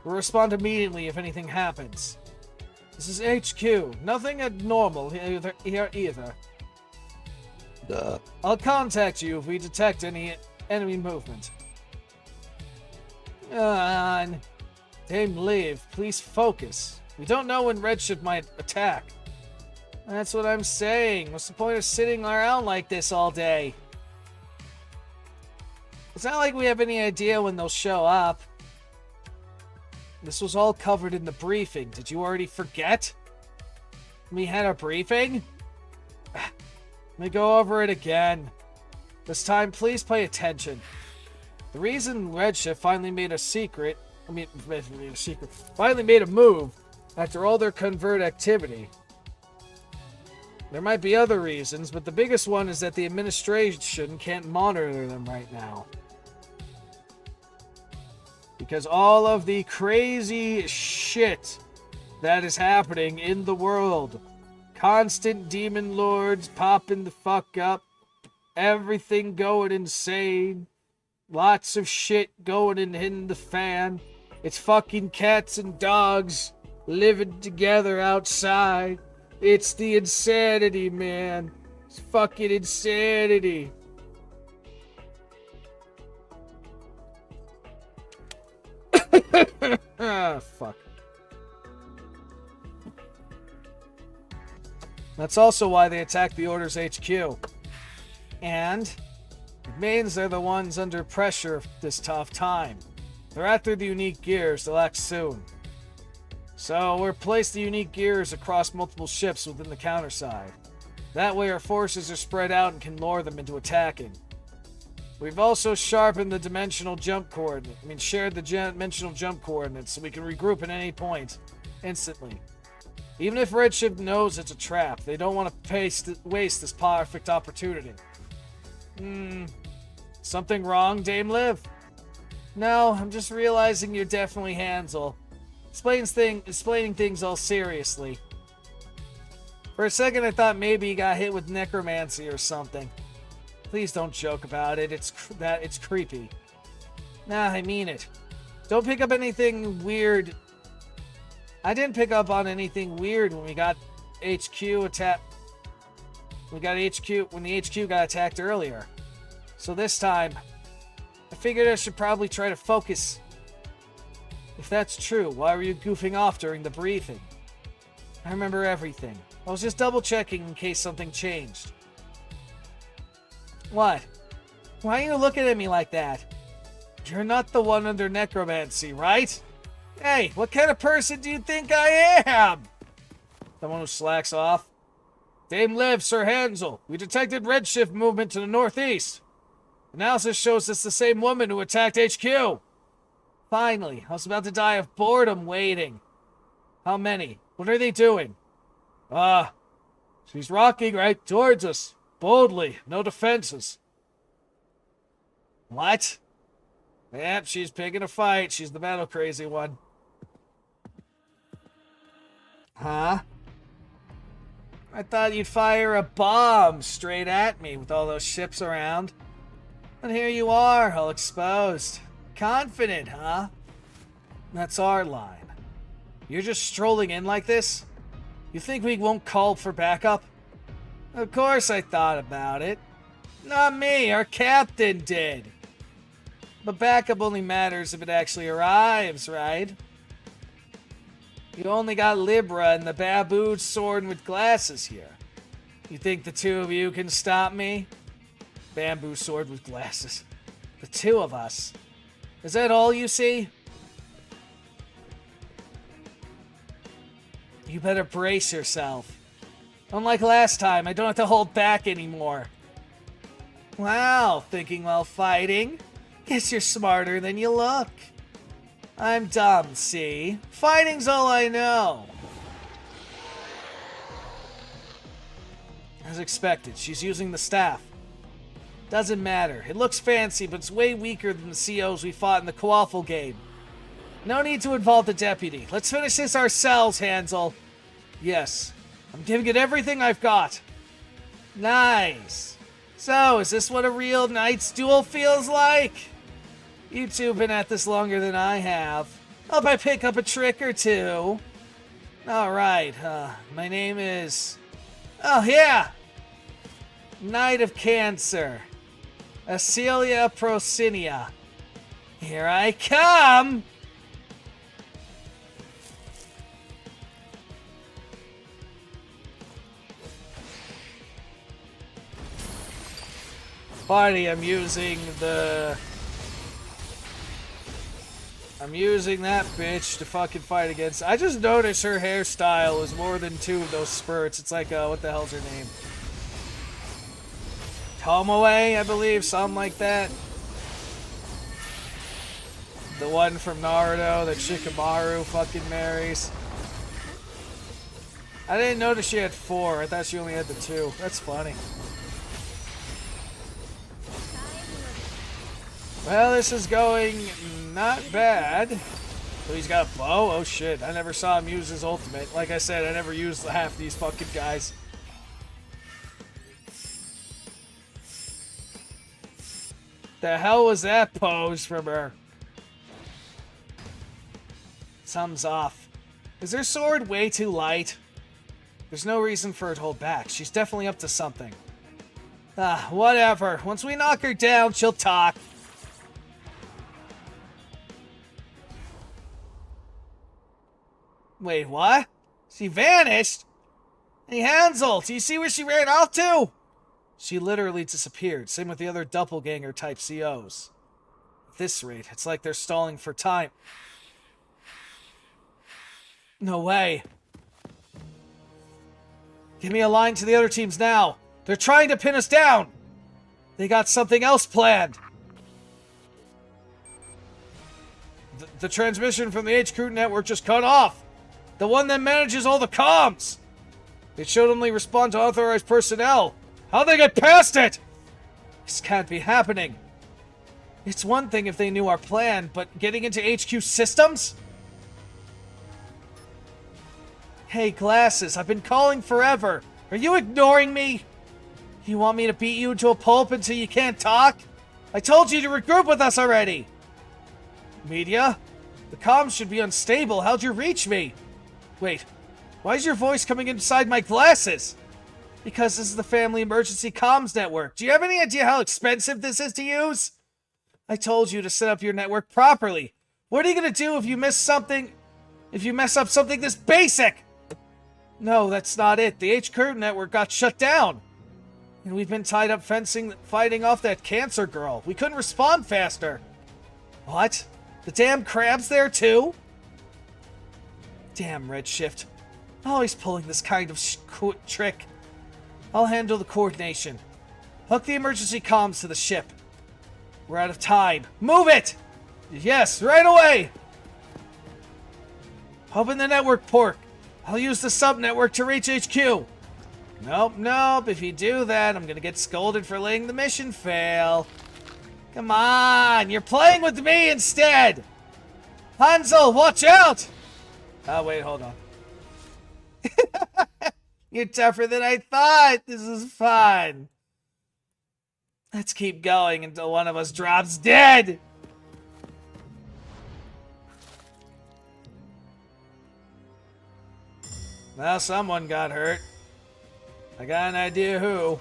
We'll respond immediately if anything happens. This is HQ. Nothing abnormal here either. I'll contact you if we detect any enemy movement. On. Dame Liv, please focus. We don't know when Redshift might attack. That's what I'm saying. What's the point of sitting around like this all day? It's not like we have any idea when they'll show up. This was all covered in the briefing. Did you already forget? We had a briefing? Let me go over it again. This time, please pay attention. The reason Redshift finally made a finally made a move after all their convert activity. There might be other reasons, but the biggest one is that the administration can't monitor them right now. Because all of the crazy shit that is happening in the world. Constant demon lords popping the fuck up. Everything going insane. Lots of shit going in the fan. It's fucking cats and dogs living together outside. It's the insanity, man. It's fucking insanity. Ah, fuck. That's also why they attacked the Order's HQ. And it means they're the ones under pressure this tough time. They're after the unique gears. They'll act soon. So we'll place the unique gears across multiple ships within the counterside. That way our forces are spread out and can lure them into attacking. We've also sharpened the dimensional jump coordinate. Shared the dimensional jump coordinates so we can regroup at any point instantly. Even if Redshift knows it's a trap, they don't want to waste this perfect opportunity. Something wrong, Dame Liv? No, I'm just realizing you're definitely Hansel. Explaining things all seriously. For a second I thought maybe you got hit with necromancy or something. Please don't joke about it. It's creepy. Nah, I mean it. Don't pick up anything weird. I didn't pick up on anything weird when we got HQ attacked. When the HQ got attacked earlier. So this time, I figured I should probably try to focus. If that's true, why were you goofing off during the briefing? I remember everything. I was just double checking in case something changed. What? Why are you looking at me like that? You're not the one under necromancy, right? Hey, what kind of person do you think I am? Someone who slacks off? Dame Liv, Sir Hansel. We detected Redshift movement to the northeast. Analysis shows it's the same woman who attacked HQ. Finally, I was about to die of boredom waiting. How many? What are they doing? She's rocking right towards us. Boldly, no defenses. What? Yep, she's picking a fight. She's the battle crazy one. Huh? I thought you'd fire a bomb straight at me with all those ships around. And here you are, all exposed. Confident, huh? That's our line. You're just strolling in like this? You think we won't call for backup? Of course I thought about it. Not me, our captain did. But backup only matters if it actually arrives, right? You only got Libra and the baboon sword with glasses here. You think the two of you can stop me? Bamboo sword with glasses. The two of us. Is that all you see? You better brace yourself. Unlike last time, I don't have to hold back anymore. Wow, thinking while fighting? Guess you're smarter than you look. I'm dumb, see? Fighting's all I know. As expected, she's using the staff. Doesn't matter. It looks fancy, but it's way weaker than the COs we fought in the Quaffle game. No need to involve the deputy. Let's finish this ourselves, Hansel. Yes. I'm giving it everything I've got. Nice. So, is this what a real knight's duel feels like? You two have been at this longer than I have. Hope I pick up a trick or two. Alright, my name is... Oh, yeah! Knight of Cancer. Acelia Procinia. Here I come! Party, I'm using I'm using that bitch to fucking fight against. I just noticed her hairstyle is more than 2 of those spurts. It's like, what the hell's her name? Tomoe, I believe, something like that. The one from Naruto that Shikamaru fucking marries. I didn't notice she had 4. I thought she only had the 2. That's funny. Well, this is going not bad. So he's got a bow? Oh shit, I never saw him use his ultimate. Like I said, I never used half these fucking guys. The hell was that pose from her? Something's off. Is her sword way too light? There's no reason for her to hold back. She's definitely up to something. Ah, whatever. Once we knock her down, she'll talk. Wait, what? She vanished? Hey, Hansel, do you see where she ran off to? She literally disappeared. Same with the other doppelganger type COs. At this rate, it's like they're stalling for time. No way. Give me a line to the other teams now. They're trying to pin us down. They got something else planned. The transmission from the HQ network just cut off. The one that manages all the comms. It should only respond to authorized personnel. How'd they get past it? This can't be happening. It's one thing if they knew our plan, but getting into HQ systems? Hey, Glasses, I've been calling forever. Are you ignoring me? You want me to beat you into a pulp until you can't talk? I told you to regroup with us already. Media? The comms should be unstable. How'd you reach me? Wait, why is your voice coming inside my glasses? Because this is the Family Emergency Comms Network. Do you have any idea how expensive this is to use? I told you to set up your network properly. What are you gonna do if you miss something? If you mess up something this basic? No, that's not it. The HQ network got shut down. And we've been tied up fighting off that cancer girl. We couldn't respond faster. What? The damn crab's there too? Damn Redshift. Always pulling this kind of trick. I'll handle the coordination. Hook the emergency comms to the ship. We're out of time. Move it! Yes, right away! Open the network port. I'll use the sub-network to reach HQ. Nope. If you do that, I'm gonna get scolded for letting the mission fail. Come on, you're playing with me instead! Hansel, watch out! Oh, wait, hold on. You're tougher than I thought. This is fun. Let's keep going until one of us drops dead. Well, someone got hurt. I got an idea who.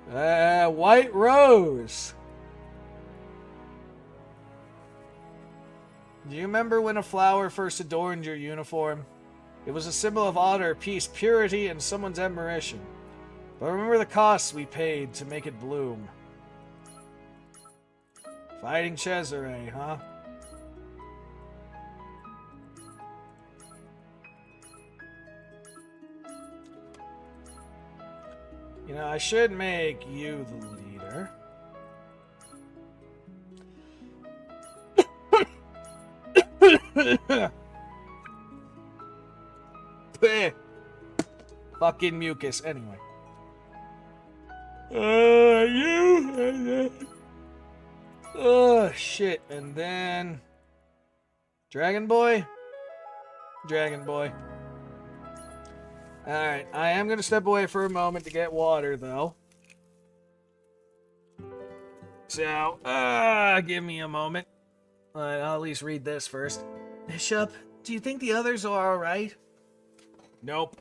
White Rose. Do you remember when a flower first adorned your uniform? It was a symbol of honor, peace, purity, and someone's admiration. But remember the costs we paid to make it bloom. Fighting Cesare, huh? You know, I should make you the leader. Fucking mucus. Anyway. Oh, shit. And then... Dragon Boy? Dragon Boy. Alright, I am going to step away for a moment to get water, though. So, give me a moment. I'll at least read this first. Bishop, do you think the others are alright? Nope.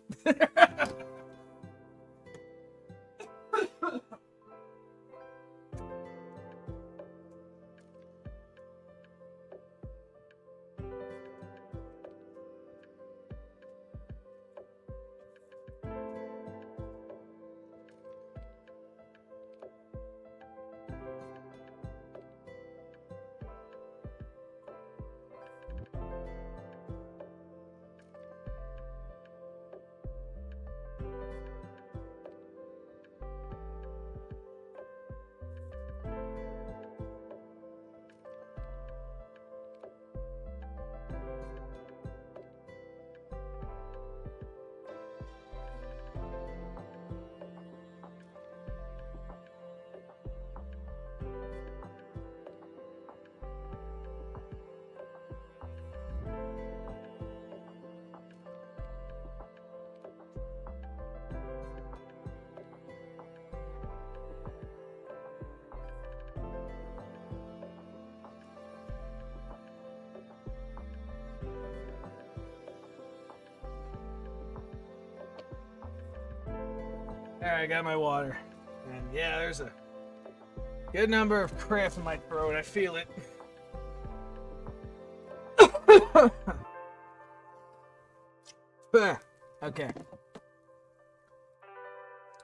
There, I got my water. And yeah, there's a good number of cramps in my throat. I feel it. Okay.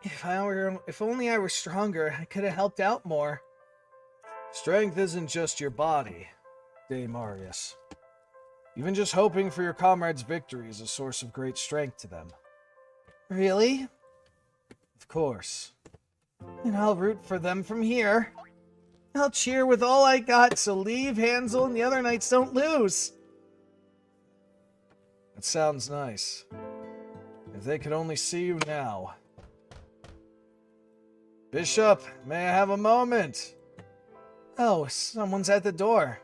If only I were stronger, I could have helped out more. Strength isn't just your body, Dame Arius. Even just hoping for your comrades' victory is a source of great strength to them. Really? Of course. And I'll root for them from here. I'll cheer with all I got, so leave, Hansel, and the other knights don't lose. That sounds nice. If they could only see you now. Bishop, may I have a moment? Oh, someone's at the door.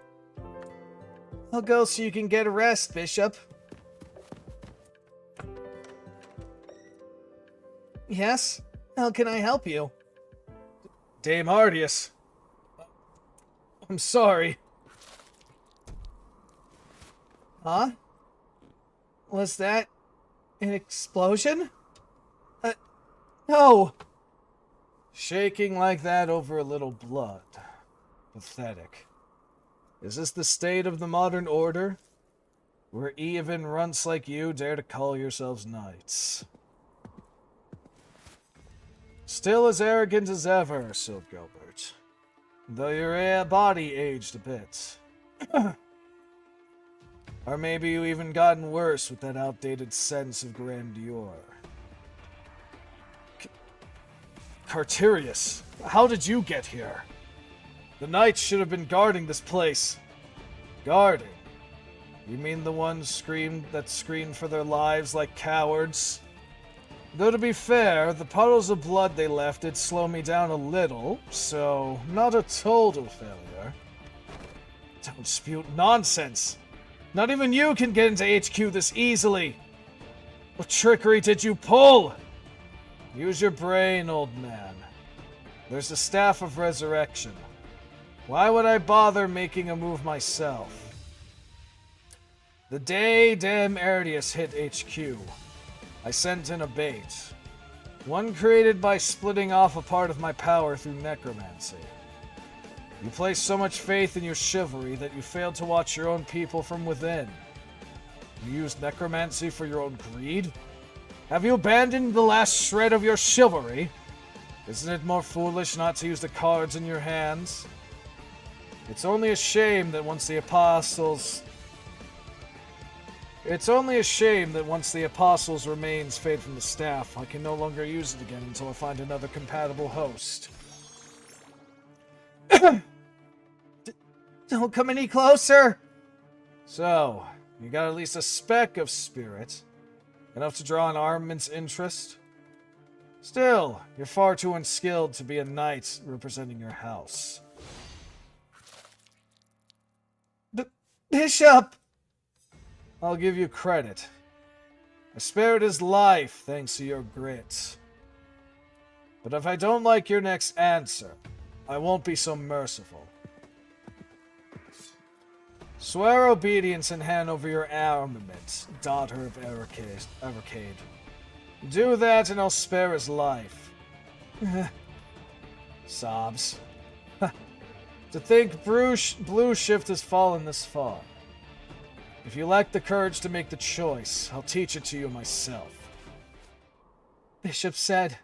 I'll go so you can get a rest, Bishop. Yes? How can I help you? Dame Arius. I'm sorry. Huh? Was that an explosion? No! Shaking like that over a little blood. Pathetic. Is this the state of the modern order? Where even runts like you dare to call yourselves knights? Still as arrogant as ever, Sir Gilbert. Though your body aged a bit. Or maybe you even gotten worse with that outdated sense of grandeur. Carterius, how did you get here? The knights should have been guarding this place. Guarding? You mean the ones that screamed for their lives like cowards? Though to be fair, the puddles of blood they left did slow me down a little, so not a total failure. Don't spew nonsense! Not even you can get into HQ this easily! What trickery did you pull? Use your brain, old man. There's the Staff of Resurrection. Why would I bother making a move myself? The day Dame Arius hit HQ, I sent in a bait. One created by splitting off a part of my power through necromancy. You placed so much faith in your chivalry that you failed to watch your own people from within. You used necromancy for your own greed? Have you abandoned the last shred of your chivalry? Isn't it more foolish not to use the cards in your hands? It's only a shame that once the apostles' remains fade from the staff, I can no longer use it again until I find another compatible host. Don't come any closer! So, you got at least a speck of spirit. Enough to draw an armament's interest? Still, you're far too unskilled to be a knight representing your house. Bishop! I'll give you credit. I spared his life thanks to your grit. But if I don't like your next answer, I won't be so merciful. Swear obedience and hand over your armament, daughter of Evercade. Do that and I'll spare his life. Sobs. To think Blue Shift has fallen this far. If you lack the courage to make the choice, I'll teach it to you myself. Bishop said,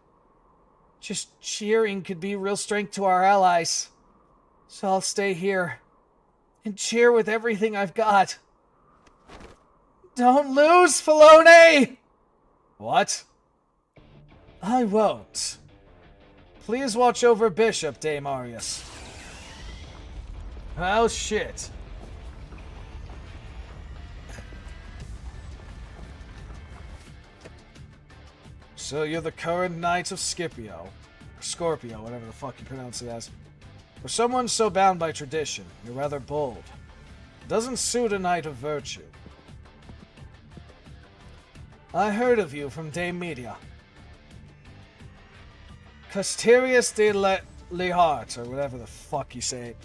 just cheering could be real strength to our allies. So I'll stay here and cheer with everything I've got. Don't lose, Filone! What? I won't. Please watch over Bishop, Dame Arius. Oh, shit. So you're the current Knight of Scipio, or Scorpio, whatever the fuck you pronounce it as. For someone so bound by tradition, you're rather bold. Doesn't suit a knight of virtue. I heard of you from Dame Media. Casterius de Lehart, or whatever the fuck you say.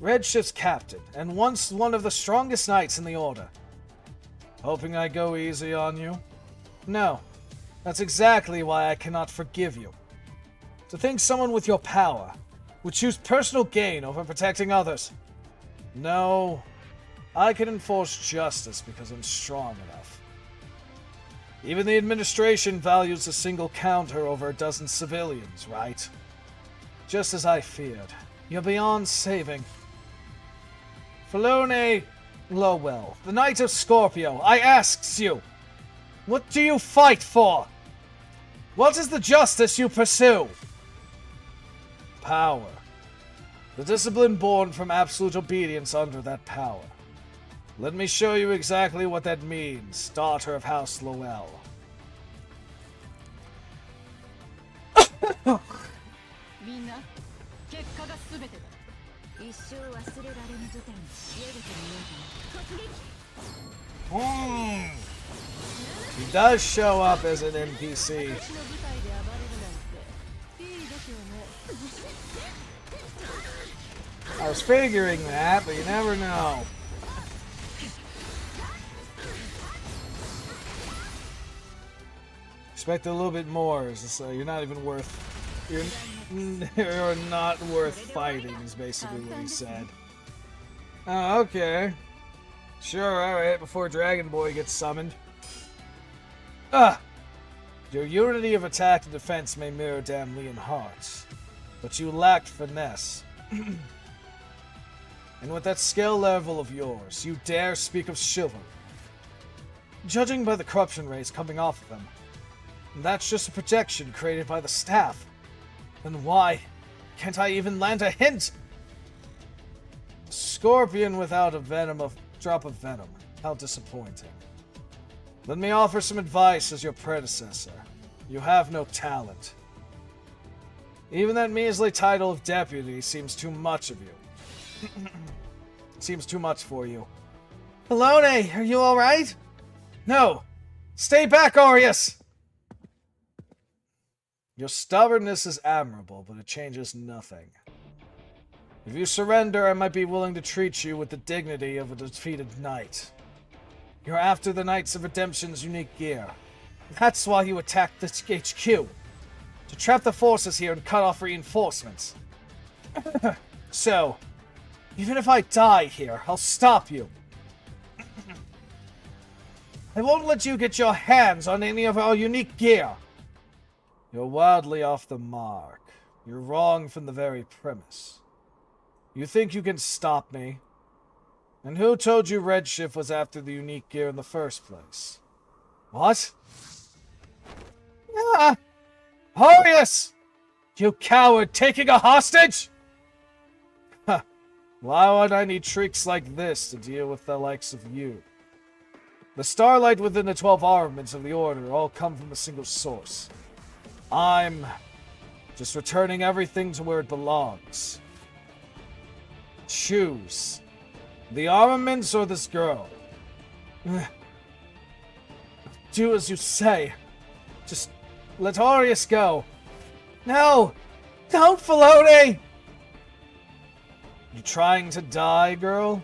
Redshift's captain, and once one of the strongest knights in the Order. Hoping I go easy on you? No. That's exactly why I cannot forgive you. To think someone with your power would choose personal gain over protecting others. No, I can enforce justice because I'm strong enough. Even the administration values a single counter over a dozen civilians, right? Just as I feared. You're beyond saving. Felone Lowell, the Knight of Scorpio, I asks you, what do you fight for? What is the justice you pursue? Power. The discipline born from absolute obedience under that power. Let me show you exactly what that means, daughter of House Lowell. みんな結果が全てだ。一生忘れられぬ事態に仕上げてみようかな。突撃。He does show up as an NPC. 私の舞台で暴れるなんていい度胸ね。 I was figuring that, but you never know. Expect a little bit more. So you're not even worth. You're not worth fighting. Is basically what he said. Oh, okay. Sure. All right. Before Dragon Boy gets summoned. Your unity of attack and defense may mirror Damlian Hearts, but you lacked finesse. And with that skill level of yours, you dare speak of chivalry. Judging by the corruption rays coming off of them, that's just a projection created by the staff. Then why can't I even land a hint? Scorpion without a drop of venom. How disappointing. Let me offer some advice as your predecessor. You have no talent. Even that measly title of deputy seems too much of you. Seems too much for you. Pelone, are you alright? No! Stay back, Aureus! Your stubbornness is admirable, but it changes nothing. If you surrender, I might be willing to treat you with the dignity of a defeated knight. You're after the Knights of Redemption's unique gear. That's why you attacked the HQ. To trap the forces here and cut off reinforcements. So, even if I die here, I'll stop you. I won't let you get your hands on any of our unique gear. You're wildly off the mark. You're wrong from the very premise. You think you can stop me? And who told you Redshift was after the unique gear in the first place? What? Ah! Aureus! You coward, taking a hostage? Huh. Why would I need tricks like this to deal with the likes of you? The starlight within the 12 armaments of the Order all come from a single source. I'm just returning everything to where it belongs. Choose. The armaments or this girl? Do as you say. Just let Aureus go. No! Don't, Felone! You trying to die, girl?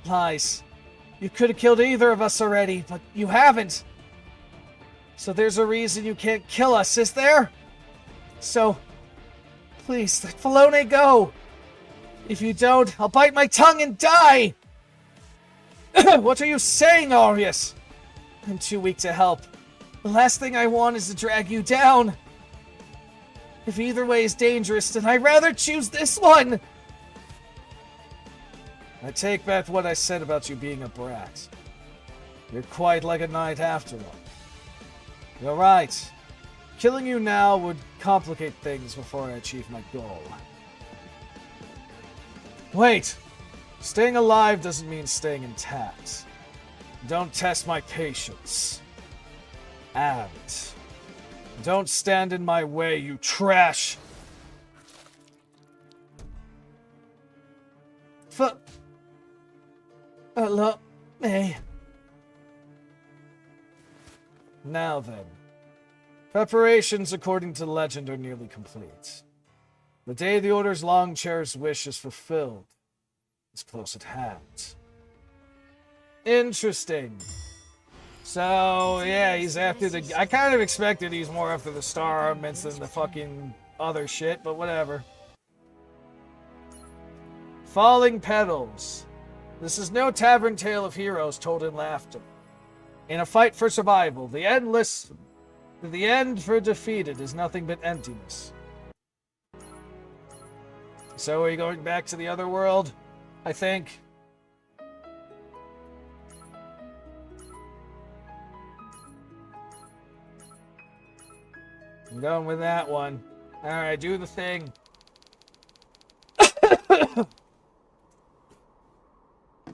Lies. You could have killed either of us already, but you haven't. So there's a reason you can't kill us, is there? So, please, let Felone go. If you don't, I'll bite my tongue and die! What are you saying, Aureus? I'm too weak to help. The last thing I want is to drag you down. If either way is dangerous, then I'd rather choose this one! I take back what I said about you being a brat. You're quite like a knight after all. You're right. Killing you now would complicate things before I achieve my goal. Wait! Staying alive doesn't mean staying intact. Don't test my patience. And don't stand in my way, you trash! Look, hey. Now then. Preparations according to legend are nearly complete. The day the Order's long-cherished wish is fulfilled is close at hand. Interesting. So, yeah, he's after the... I kind of expected he's more after the star armaments than the fucking other shit, but whatever. Falling Petals. This is no tavern tale of heroes told in laughter. In a fight for survival, the end for defeated is nothing but emptiness. So are you going back to the other world? I think. I'm going with that one. Alright, do the thing.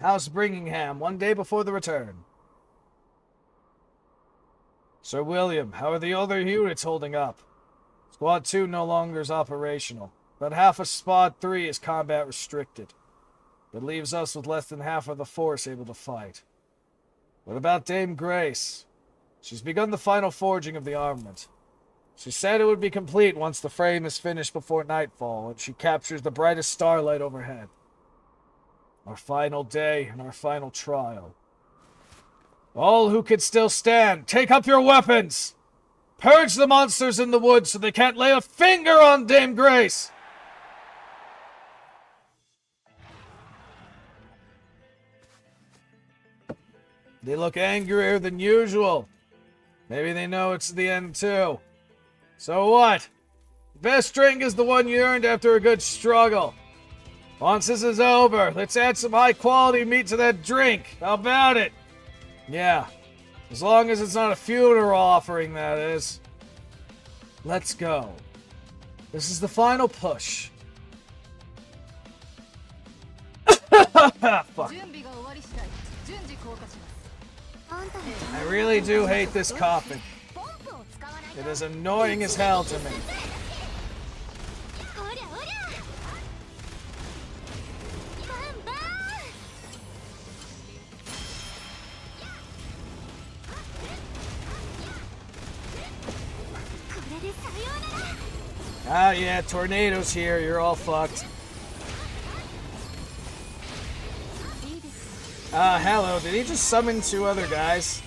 House Bringingham, one day before the return. Sir William, how are the other units holding up? Squad 2 no longer is operational. About half of Squad 3 is combat restricted. That leaves us with less than half of the force able to fight. What about Dame Grace? She's begun the final forging of the armament. She said it would be complete once the frame is finished before nightfall and she captures the brightest starlight overhead. Our final day and our final trial. All who can still stand, take up your weapons! Purge the monsters in the woods so they can't lay a finger on Dame Grace! They look angrier than usual. Maybe they know it's the end too. So what? The best drink is the one you earned after a good struggle. Once this is over, let's add some high-quality meat to that drink. How about it? Yeah. As long as it's not a funeral offering, that is. Let's go. This is the final push. Fuck. I really do hate this coughing. It is annoying as hell to me. Ah, yeah, tornadoes here. You're all fucked. Ah, hello. Did he just summon two other guys?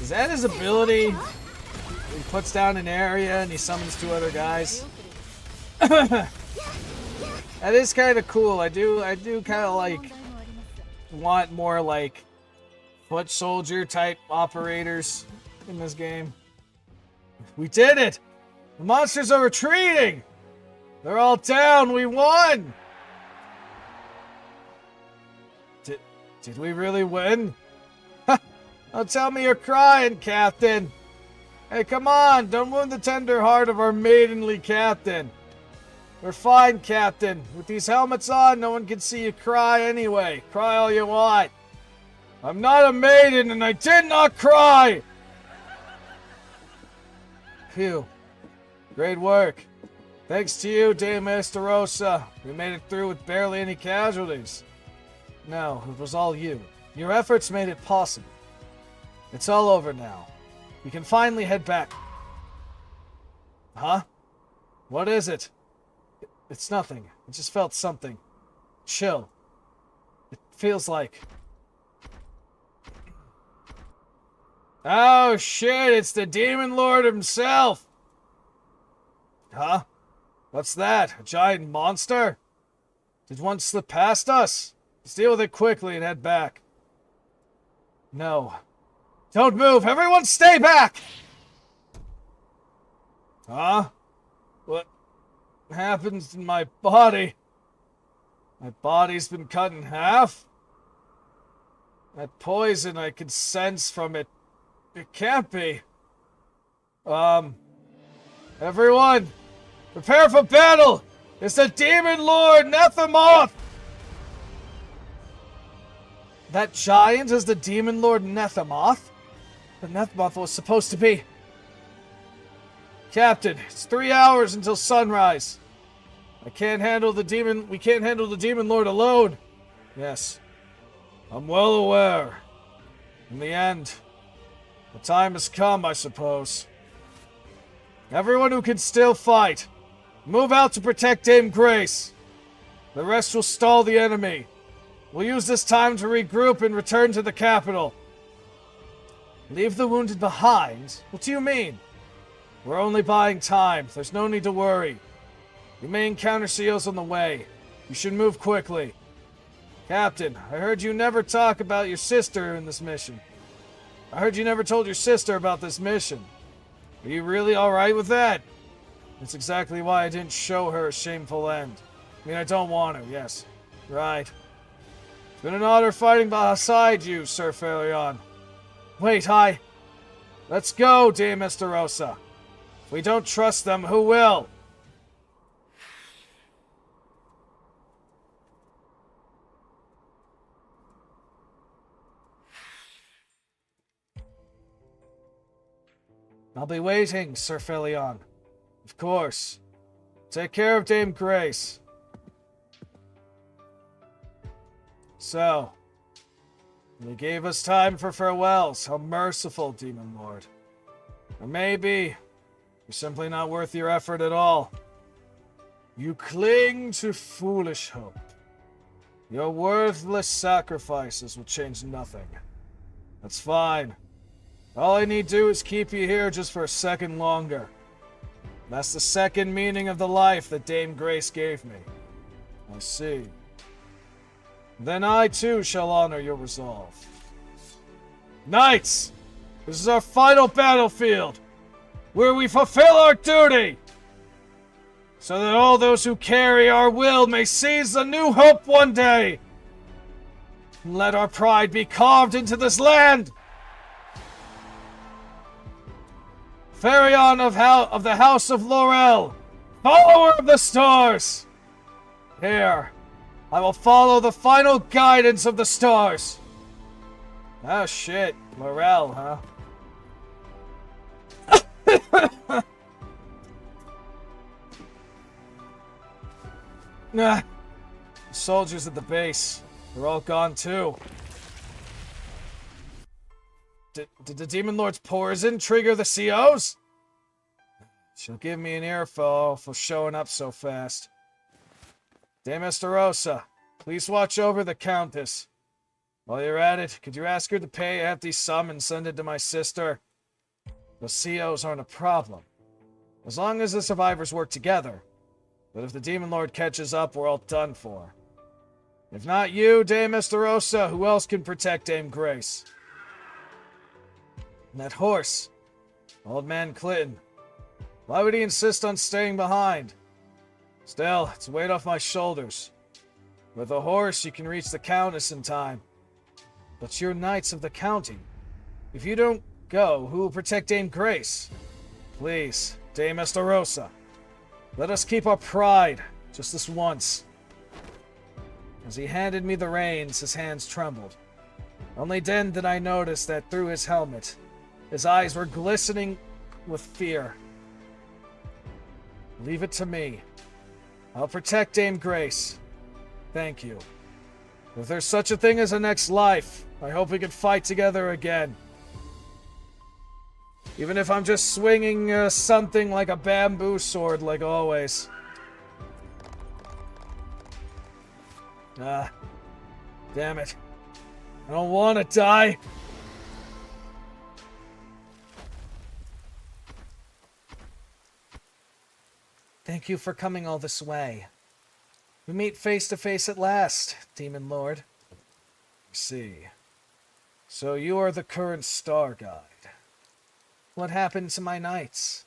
Is that his ability? He puts down an area and he summons two other guys. That is kind of cool. I do kind of like want more like foot soldier type operators in this game. We did it! The monsters are retreating! They're all down! We won! Did we really win? Don't tell me you're crying, Captain! Hey, come on! Don't wound the tender heart of our maidenly Captain! We're fine, Captain. With these helmets on, no one can see you cry anyway. Cry all you want. I'm not a maiden, and I did not cry! Phew. Great work. Thanks to you, Dame Estarosa, we made it through with barely any casualties. No, it was all you. Your efforts made it possible. It's all over now. We can finally head back. Huh? What is it? It's nothing. I just felt something. Chill. It feels like... Oh shit, it's the Demon Lord himself! Huh? What's that? A giant monster? Did one slip past us? Let's deal with it quickly and head back. No. Don't move! Everyone stay back! Huh? What happens to my body? My body's been cut in half? That poison I can sense from it. It can't be. Everyone, prepare for battle! It's the Demon Lord Nethermoth! That giant is the Demon Lord Nethermoth? The Nethermoth was supposed to be... Captain, it's 3 hours until sunrise. We can't handle the Demon Lord alone. Yes, I'm well aware. In the end, the time has come, I suppose. Everyone who can still fight, move out to protect Dame Grace. The rest will stall the enemy. We'll use this time to regroup and return to the capital. Leave the wounded behind? What do you mean? We're only buying time. There's no need to worry. You may encounter COs on the way. You should move quickly. Captain, I heard you never talk about your sister in this mission. I heard you never told your sister about this mission. Are you really alright with that? That's exactly why I didn't show her a shameful end. I mean, I don't want to, yes. Right. It's been an honor fighting beside you, Sir Ferion. Wait, Let's go, Dame Estarosa. If we don't trust them, who will? I'll be waiting, Sir Felion. Of course. Take care of Dame Grace. So, you gave us time for farewells. How merciful, Demon Lord. Or maybe you're simply not worth your effort at all. You cling to foolish hope. Your worthless sacrifices will change nothing. That's fine. All I need to do is keep you here just for a second longer. That's the second meaning of the life that Dame Grace gave me. I see. Then I too shall honor your resolve. Knights! This is our final battlefield, where we fulfill our duty, so that all those who carry our will may seize a new hope one day. Let our pride be carved into this land. Ferion of the House of Laurel, follower of the stars. Here, I will follow the final guidance of the stars. Oh shit, Laurel, huh? Nah, the soldiers at the base, they're all gone too. Did the Demon Lord's poison trigger the COs? She'll give me an earful for showing up so fast. Dame Estarosa, please watch over the Countess. While you're at it, could you ask her to pay a hefty sum and send it to my sister? The COs aren't a problem, as long as the survivors work together. But if the Demon Lord catches up, we're all done for. If not you, Dame Estarosa, who else can protect Dame Grace? And that horse, Old Man Clinton. Why would he insist on staying behind? Still, it's a weight off my shoulders. With a horse, you can reach the Countess in time. But you're knights of the county. If you don't go, who will protect Dame Grace? Please, Dame Estarosa, let us keep our pride, just this once. As he handed me the reins, his hands trembled. Only then did I notice that through his helmet, his eyes were glistening with fear. Leave it to me. I'll protect Dame Grace. Thank you. If there's such a thing as a next life, I hope we can fight together again. Even if I'm just swinging something like a bamboo sword, like always. Damn it. I don't want to die. Thank you for coming all this way. We meet face to face at last, Demon Lord. I see. So you are the current Star Guide. What happened to my knights?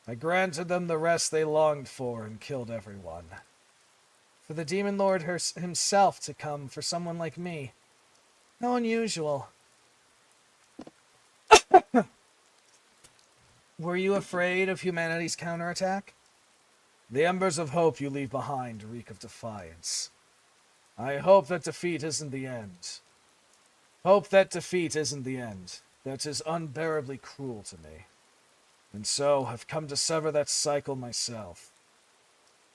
I granted them the rest they longed for and killed everyone. For the Demon Lord himself to come for someone like me. How unusual. Were you afraid of humanity's counterattack? The embers of hope you leave behind reek of defiance. I hope that defeat isn't the end. Hope that defeat isn't the end. That is unbearably cruel to me. And so I've come to sever that cycle myself.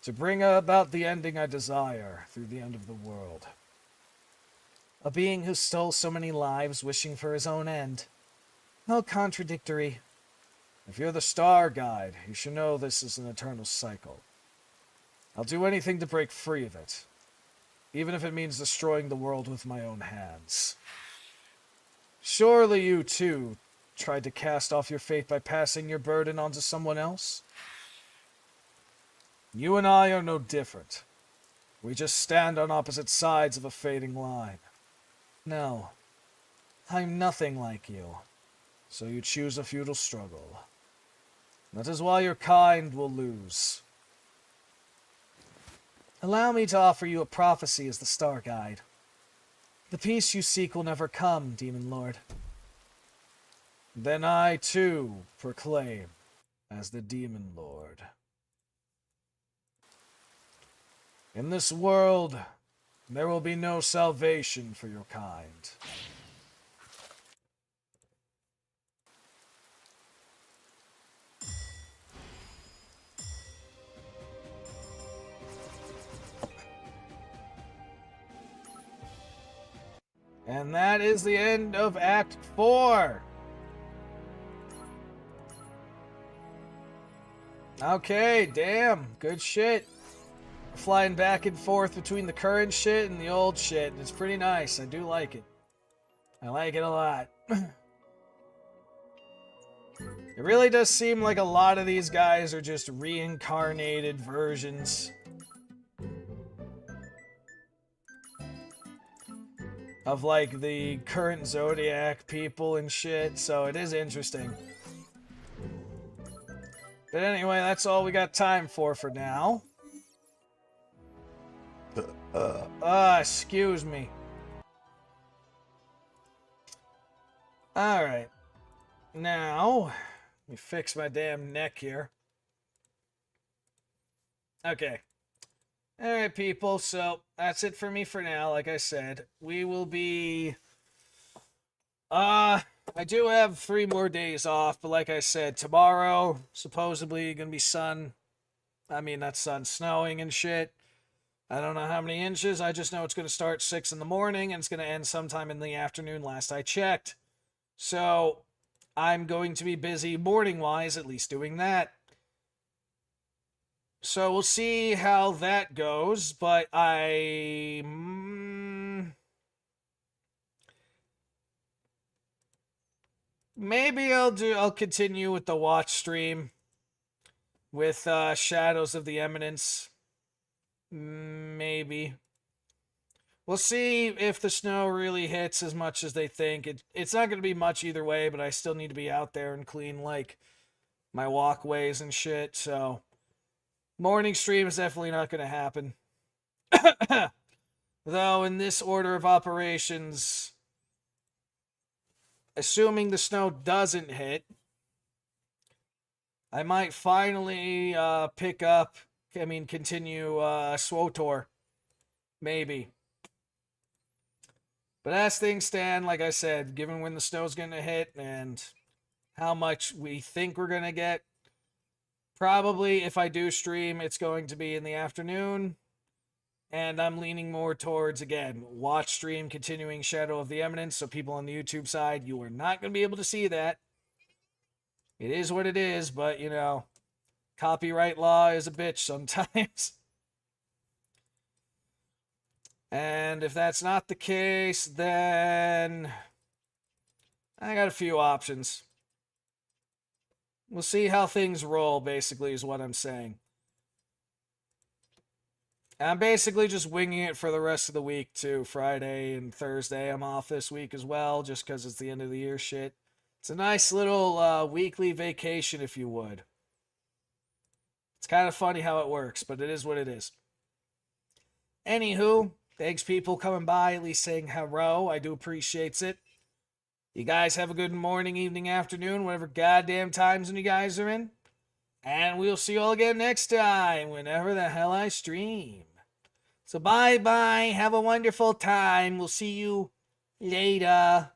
To bring about the ending I desire through the end of the world. A being who stole so many lives wishing for his own end. How contradictory. If you're the Star Guide, you should know this is an eternal cycle. I'll do anything to break free of it. even if it means destroying the world with my own hands. Surely you, too, tried to cast off your fate by passing your burden onto someone else? You and I are no different. We just stand on opposite sides of a fading line. No, I'm nothing like you, so you choose a futile struggle. That is why your kind will lose. Allow me to offer you a prophecy as the star guide. The peace you seek will never come, Demon Lord. Then I, too, proclaim as the Demon Lord. In this world, there will be no salvation for your kind. And that is the end of Act 4. Okay, damn. Good shit. We're flying back and forth between the current shit and the old shit, and it's pretty nice. I do like it. I like it a lot. It really does seem like a lot of these guys are just reincarnated versions of, like, the current Zodiac people and shit, so it is interesting. But anyway, that's all we got time for now. Excuse me. Alright. Now, let me fix my damn neck here. Okay. Alright, people, so that's it for me for now. Like I said, we will be... I do have 3 more days off, but like I said, tomorrow, supposedly gonna be not sun, snowing and shit. I don't know how many inches, I just know it's gonna start 6 in the morning, and it's gonna end sometime in the afternoon, last I checked. So, I'm going to be busy morning-wise, at least doing that. So we'll see how that goes, but maybe I'll continue with the watch stream with Shadows of the Eminence. Maybe. We'll see if the snow really hits as much as they think. It's not going to be much either way, but I still need to be out there and clean, like, my walkways and shit, so... Morning stream is definitely not going to happen. Though, in this order of operations, assuming the snow doesn't hit, I might finally continue SWOTOR. Maybe. But as things stand, like I said, given when the snow's going to hit and how much we think we're going to get, probably, if I do stream, it's going to be in the afternoon. And I'm leaning more towards, again, watch stream continuing Shadow of the Eminence. So people on the YouTube side, you are not going to be able to see that. It is what it is, but, you know, copyright law is a bitch sometimes. And if that's not the case, then I got a few options. We'll see how things roll, basically, is what I'm saying. I'm basically just winging it for the rest of the week, too. Friday and Thursday, I'm off this week as well, just because it's the end of the year shit. It's a nice little weekly vacation, if you would. It's kind of funny how it works, but it is what it is. Anywho, thanks people coming by, at least saying hello. I do appreciate it. You guys have a good morning, evening, afternoon, whatever goddamn times you guys are in. And we'll see you all again next time, whenever the hell I stream. So bye-bye, have a wonderful time. We'll see you later.